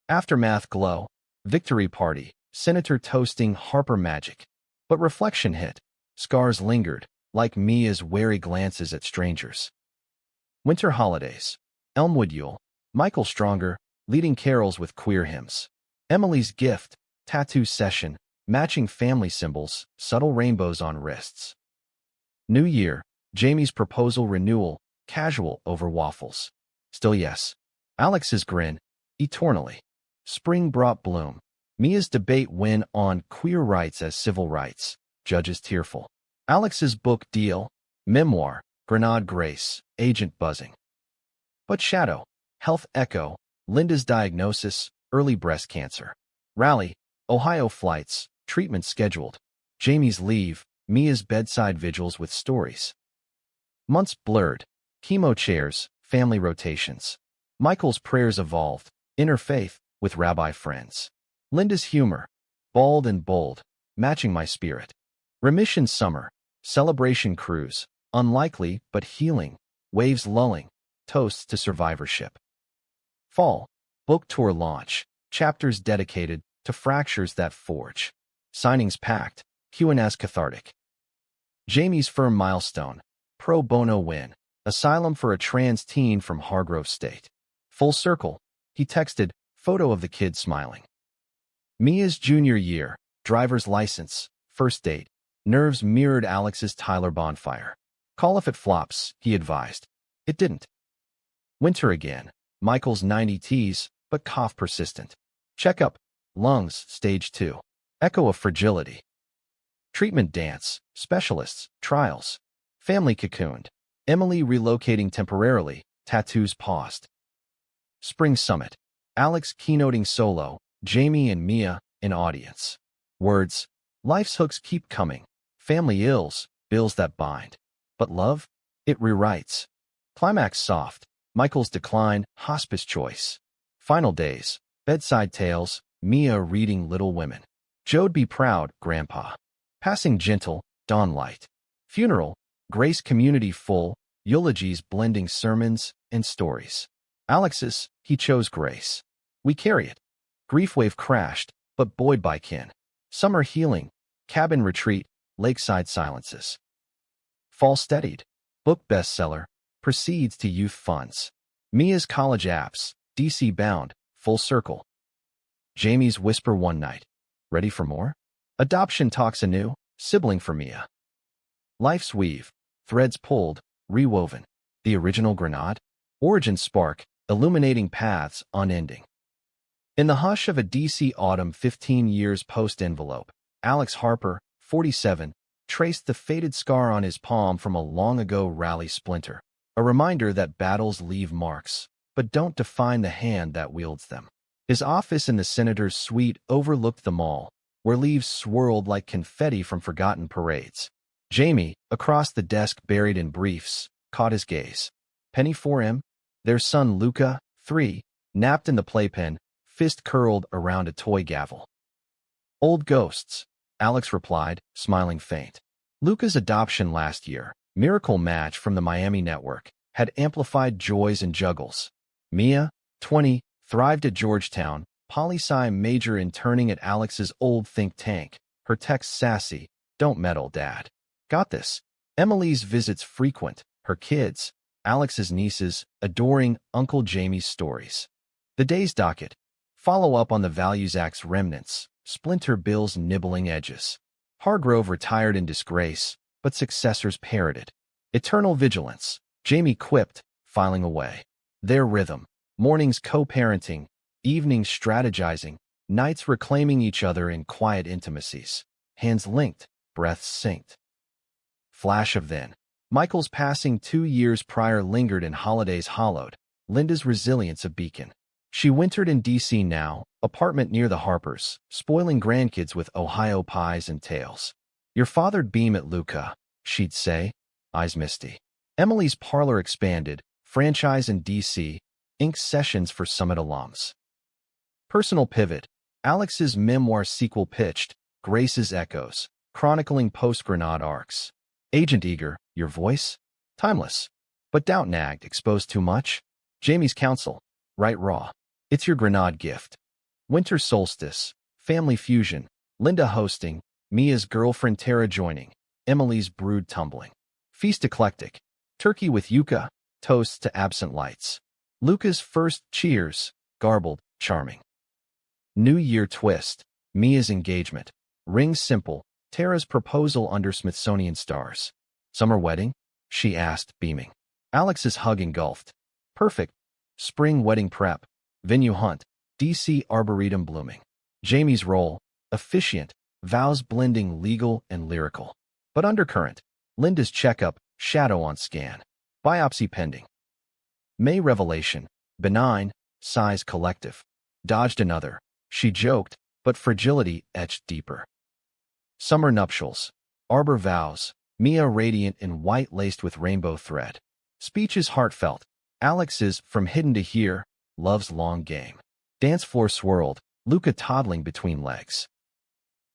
Speaker 1: Aftermath glow, victory party, senator toasting Harper magic. But reflection hit, scars lingered, like Mia's wary glances at strangers. Winter holidays. Elmwood Yule. Michael stronger, leading carols with queer hymns. Emily's gift, tattoo session, matching family symbols, subtle rainbows on wrists. New Year. Jamie's proposal renewal, casual over waffles. Still yes. Alex's grin, eternally. Spring brought bloom. Mia's debate win on queer rights as civil rights. Judges tearful. Alex's book deal, memoir, Grenade Grace, agent buzzing. But shadow, health echo, Linda's diagnosis, early breast cancer. Rally, Ohio flights, treatment scheduled. Jamie's leave, Mia's bedside vigils with stories. Months blurred, chemo chairs, family rotations. Michael's prayers evolved, interfaith, with rabbi friends. Linda's humor, bald and bold, matching my spirit. Remission summer, celebration cruise, unlikely but healing, waves lulling, toasts to survivorship. Fall, book tour launch, chapters dedicated to fractures that forge. Signings packed, Q&As cathartic. Jamie's firm milestone, pro bono win, asylum for a trans teen from Hargrove State. Full circle, he texted, photo of the kid smiling. Mia's junior year, driver's license, first date, nerves mirrored Alex's Tyler bonfire. Call if it flops, he advised. It didn't. Winter again, Michael's 90 Ts, but cough persistent. Checkup, lungs, stage 2. Echo of fragility. Treatment dance, specialists, trials. Family cocooned. Emily relocating temporarily, tattoos paused. Spring summit. Alex keynoting solo, Jamie and Mia in audience. Words, life's hooks keep coming. Family ills, bills that bind. But love? It rewrites. Climax soft, Michael's decline, hospice choice. Final days, bedside tales, Mia reading Little Women. Joe'd be proud, Grandpa. Passing gentle, dawn light. Funeral, Grace community full, eulogies blending sermons and stories. Alex's, he chose grace. We carry it. Grief wave crashed, but buoyed by kin. Summer healing, cabin retreat, lakeside silences. Fall steadied. Book bestseller, proceeds to youth funds. Mia's college apps, DC bound, full circle. Jamie's whisper one night. Ready for more? Adoption talks anew, sibling for Mia. Life's weave, threads pulled, rewoven. The original Grenade? Origin spark, illuminating paths unending. In the hush of a DC autumn 15 years post-envelope, Alex Harper, 47, traced the faded scar on his palm from a long-ago rally splinter, a reminder that battles leave marks, but don't define the hand that wields them. His office in the senator's suite overlooked the mall, where leaves swirled like confetti from forgotten parades. Jamie, across the desk buried in briefs, caught his gaze. Penny 4M, their son Luca, 3, napped in the playpen, fist curled around a toy gavel. Old ghosts, Alex replied, smiling faint. Luca's adoption last year, miracle match from the Miami network, had amplified joys and juggles. Mia, 20, thrived at Georgetown, poli-sci major interning at Alex's old think tank. Her text sassy, don't meddle, Dad. Got this. Emily's visits frequent, her kids, Alex's nieces, adoring Uncle Jamie's stories. The day's docket. Follow up on the Values Act's remnants, splinter bills nibbling edges. Hargrove retired in disgrace, but successors parroted. Eternal vigilance, Jamie quipped, filing away. Their rhythm, Mornings co-parenting, evenings strategizing, nights reclaiming each other in quiet intimacies. Hands linked, breaths synced. Flash of then. Michael's passing 2 years prior lingered in holidays hollowed. Linda's resilience a beacon. She wintered in D.C. now, apartment near the Harpers, spoiling grandkids with Ohio pies and tales. Your father'd beam at Luca, she'd say, eyes misty. Emily's parlor expanded, franchise in D.C., ink sessions for Summit alums. Personal pivot. Alex's memoir sequel pitched, Grace's Echoes, chronicling post-Grenade arcs. Agent eager, your voice? Timeless. But doubt nagged, exposed too much? Jamie's counsel, write raw. It's your Grenade gift. Winter solstice, family fusion, Linda hosting, Mia's girlfriend Tara joining, Emily's brood tumbling. Feast eclectic, turkey with yucca, toasts to absent lights. Luca's first cheers, garbled, charming. New Year twist, Mia's engagement. Ring simple, Tara's proposal under Smithsonian stars. Summer wedding? She asked, beaming. Alex's hug engulfed. Perfect. Spring wedding prep. Venue hunt. D.C. Arboretum blooming. Jamie's role, officiant, vows blending legal and lyrical. But undercurrent. Linda's checkup, shadow on scan. Biopsy pending. May revelation, benign, size collective. Dodged another. She joked, but fragility etched deeper. Summer nuptials. Arbor vows. Mia radiant in white laced with rainbow thread. Speeches heartfelt. Alex's from hidden to here, love's long game. Dance floor swirled. Luca toddling between legs.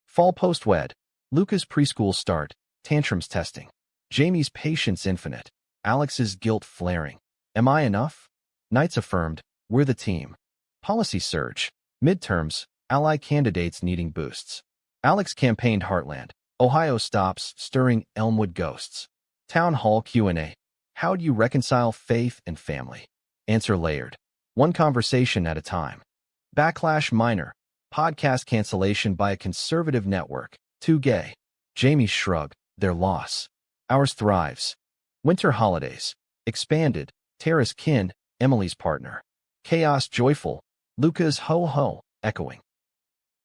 Speaker 1: Fall post-wed. Luca's preschool start. Tantrums testing. Jamie's patience infinite. Alex's guilt flaring. Am I enough? Nights affirmed. We're the team. Policy surge. Midterms. Ally candidates needing boosts. Alex campaigned Heartland. Ohio stops, stirring Elmwood ghosts. Town Hall Q&A. How do you reconcile faith and family? Answer layered. One conversation at a time. Backlash minor. Podcast cancellation by a conservative network. Too gay. Jamie shrugged. Their loss. Ours thrives. Winter holidays. Expanded. Tara's kin. Emily's partner. Chaos joyful. Luca's ho-ho, echoing.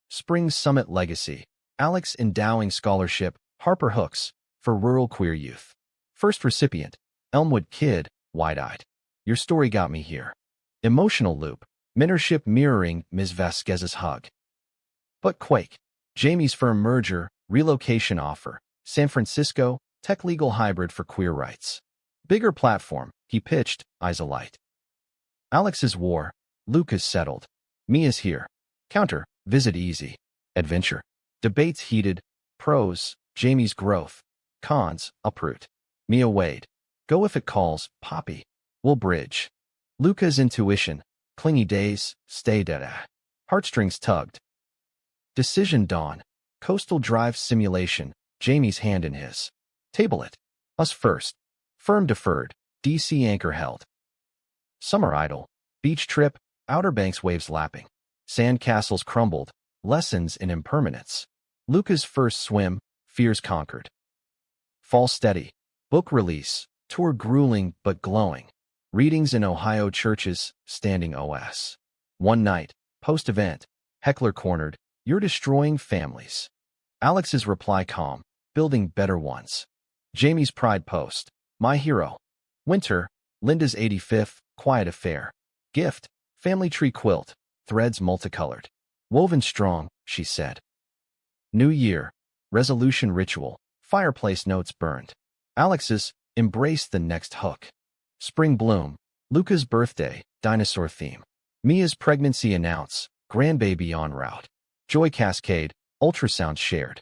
Speaker 1: Spring Summit legacy. Alex endowing scholarship, Harper Hooks, for rural queer youth. First recipient, Elmwood kid, wide-eyed. Your story got me here. Emotional loop, mentorship mirroring Ms. Vasquez's hug. But quake. Jamie's firm merger, relocation offer, San Francisco, tech legal hybrid for queer rights. Bigger platform, he pitched, eyes alight. Alex's war, Luca's settled. Mia's here. Counter, visit easy. Adventure. Debates heated. Pros, Jamie's growth. Cons, uproot. Mia Wade. Go if it calls, Poppy. We'll bridge. Luca's intuition. Clingy days, stay dead. Heartstrings tugged. Decision dawn. Coastal drive simulation. Jamie's hand in his. Table it. Us first. Firm deferred. DC anchor held. Summer idle. Beach trip. Outer Banks waves lapping. Sand castles crumbled. Lessons in impermanence. Luca's first swim. Fears conquered. Fall steady. Book release. Tour grueling but glowing. Readings in Ohio churches. Standing OS. One night. Post-event. Heckler cornered. You're destroying families. Alex's reply calm. Building better ones. Jamie's pride post. My hero. Winter. Linda's 85th. Quiet affair. Gift. Family tree quilt. Threads multicolored. Woven strong, she said. New Year. Resolution ritual. Fireplace notes burned. Alex's. Embrace the next hook. Spring bloom. Luca's birthday. Dinosaur theme. Mia's pregnancy announce. Grandbaby en route. Joy cascade. Ultrasound shared.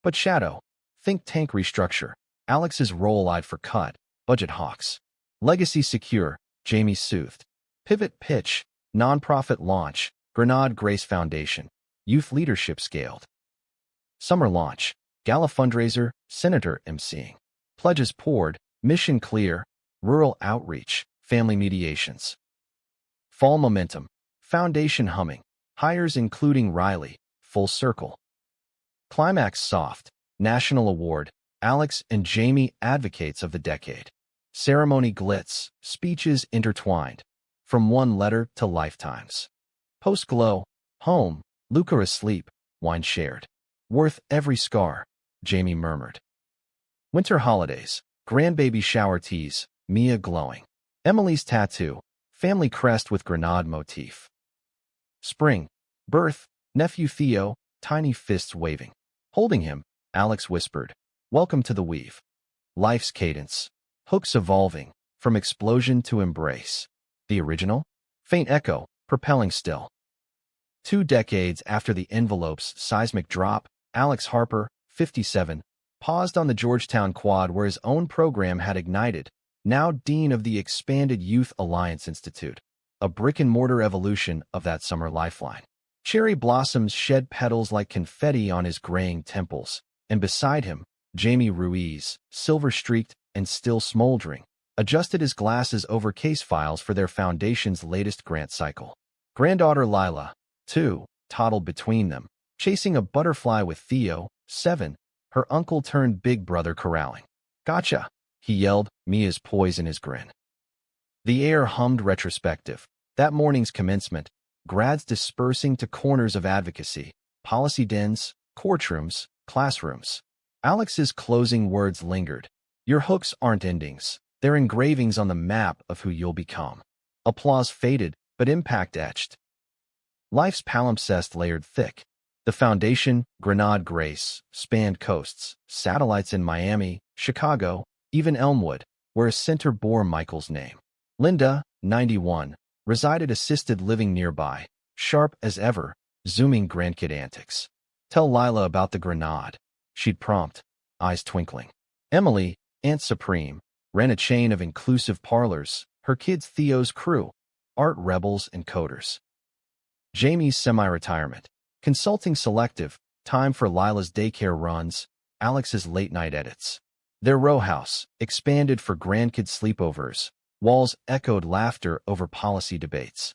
Speaker 1: But shadow. Think tank restructure. Alex's role-eyed for cut. Budget hawks. Legacy secure. Jamie soothed. Pivot pitch. Nonprofit launch. Grenade Grace Foundation. Youth leadership scaled. Summer launch. Gala fundraiser. Senator emceeing. Pledges poured. Mission clear. Rural outreach. Family mediations. Fall momentum. Foundation humming. Hires including Riley. Full circle. Climax soft. National award. Alex and Jamie advocates of the decade. Ceremony glitz. Speeches intertwined. From one letter to lifetimes. Post-glow. Home. Luca asleep. Wine shared. Worth every scar, Jamie murmured. Winter holidays. Grandbaby shower teas. Mia glowing. Emily's tattoo. Family crest with grenade motif. Spring. Birth. Nephew Theo. Tiny fists waving. Holding him, Alex whispered, "Welcome to the weave." Life's cadence. Hooks evolving. From explosion to embrace. The original? Faint echo, propelling still. 2 decades after the envelope's seismic drop, Alex Harper, 57, paused on the Georgetown quad where his own program had ignited, now dean of the expanded Youth Alliance Institute, a brick-and-mortar evolution of that summer lifeline. Cherry blossoms shed petals like confetti on his graying temples, and beside him, Jamie Ruiz, silver-streaked and still smoldering, adjusted his glasses over case files for their foundation's latest grant cycle. Granddaughter Lila, 2, toddled between them, chasing a butterfly with Theo, 7, her uncle turned big brother corralling. "Gotcha," he yelled, Mia's poise in his grin. The air hummed retrospective. That morning's commencement, grads dispersing to corners of advocacy, policy dens, courtrooms, classrooms. Alex's closing words lingered. "Your hooks aren't endings. They're engravings on the map of who you'll become." Applause faded, but impact etched. Life's palimpsest layered thick. The foundation, Grenade Grace, spanned coasts, satellites in Miami, Chicago, even Elmwood, where a center bore Michael's name. Linda, 91, resided assisted living nearby, sharp as ever, zooming grandkid antics. "Tell Lila about the Grenade," she'd prompt, eyes twinkling. Emily, Aunt Supreme, ran a chain of inclusive parlors, her kids Theo's crew, art rebels and coders. Jamie's semi-retirement, consulting selective, time for Lila's daycare runs, Alex's late-night edits. Their row house, expanded for grandkid sleepovers, walls echoed laughter over policy debates.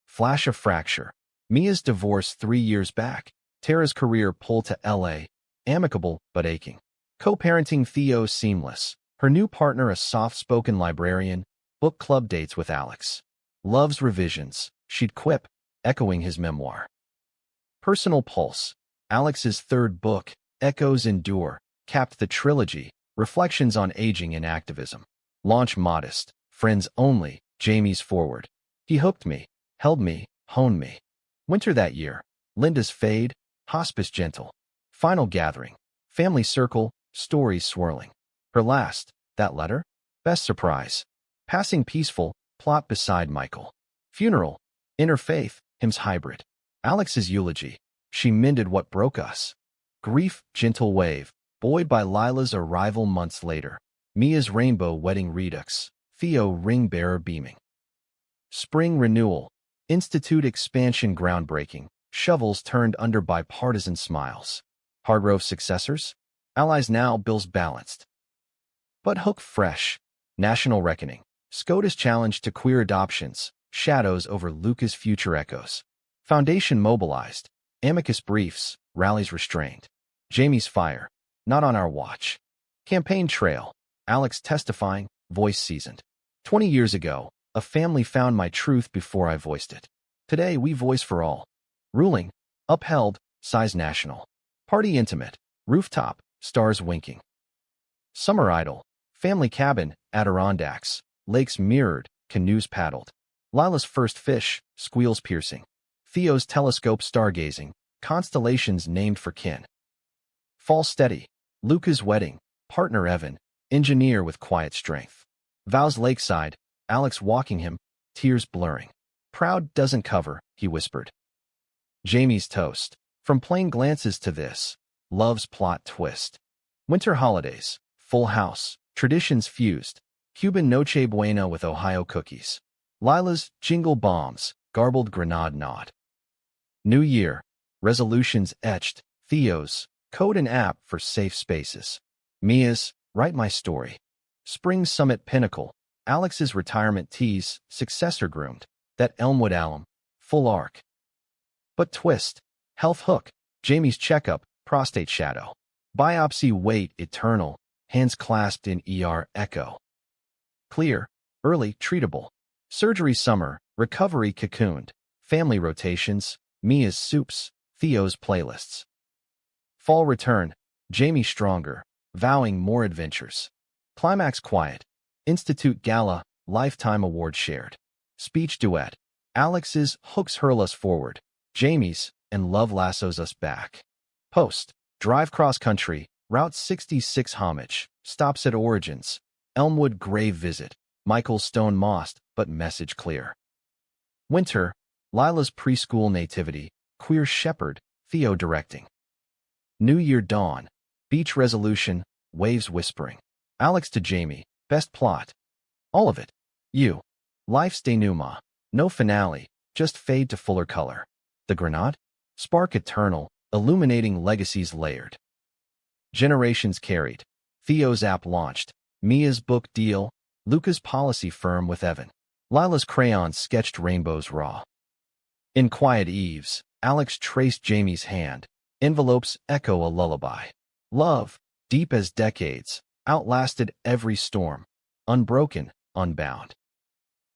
Speaker 1: Flash of fracture. Mia's divorce 3 years back, Tara's career pulled to LA, amicable but aching. Co-parenting Theo seamless, her new partner a soft-spoken librarian, book club dates with Alex. Love's revisions, she'd quip, echoing his memoir. Personal pulse. Alex's third book, Echoes Endure, capped the trilogy, Reflections on Aging and Activism. Launch modest, friends only, Jamie's forward. He hooked me, held me, honed me. Winter that year, Linda's fade, hospice gentle. Final gathering, family circle, stories swirling. Her last, that letter? Best surprise. Passing peaceful, plot beside Michael. Funeral, interfaith, hymns hybrid. Alex's eulogy, she mended what broke us. Grief, gentle wave, buoyed by Lila's arrival months later. Mia's rainbow wedding redux, Theo ring-bearer beaming. Spring renewal, institute expansion groundbreaking, shovels turned under bipartisan smiles. Hargrove successors? Allies now, bills balanced. But hook fresh, national reckoning. SCOTUS challenge to queer adoptions, shadows over Luca's future echoes. Foundation mobilized, amicus briefs, rallies restrained. Jamie's fire, not on our watch. Campaign trail, Alex testifying, voice seasoned. 20 years ago, a family found my truth before I voiced it. Today we voice for all. Ruling, upheld, size national. Party intimate, rooftop, stars winking. Summer idol, family cabin, Adirondacks, lakes mirrored, canoes paddled. Lila's first fish, squeals piercing. Theo's telescope stargazing, constellations named for kin. Fall steady, Luca's wedding, partner Evan, engineer with quiet strength. Vows lakeside, Alex walking him, tears blurring. Proud doesn't cover, he whispered. Jamie's toast, from plain glances to this, love's plot twist. Winter holidays, full house, traditions fused, Cuban Noche Buena with Ohio cookies. Lila's jingle bombs, garbled grenade nod. New year, resolutions etched, Theo's, code and app for safe spaces. Mia's, write my story. Spring summit pinnacle, Alex's retirement tease, successor groomed, that Elmwood alum, full arc. But twist, health hook, Jamie's checkup, prostate shadow. Biopsy wait eternal, hands clasped in ER echo. Clear, early, treatable. Surgery summer, recovery cocooned, family rotations, Mia's soups, Theo's playlists. Fall return, Jamie stronger, vowing more adventures. Climax quiet, Institute gala, lifetime award shared. Speech duet, Alex's hooks hurl us forward, Jamie's and love lassos us back. Post, drive cross country, Route 66 homage, stops at Origins, Elmwood grave visit, Michael Stone mossed, but message clear. Winter, Lila's preschool nativity, queer shepherd, Theo directing. New Year dawn, beach resolution, waves whispering. Alex to Jamie, best plot. All of it. You. Life's denouement. No finale, just fade to fuller color. The Grenade? Spark eternal, illuminating legacies layered. Generations carried. Theo's app launched. Mia's book deal. Luca's policy firm with Evan. Lila's crayons sketched rainbows raw. In quiet eves, Alex traced Jamie's hand. Envelopes echo a lullaby. Love, deep as decades, outlasted every storm. Unbroken, unbound.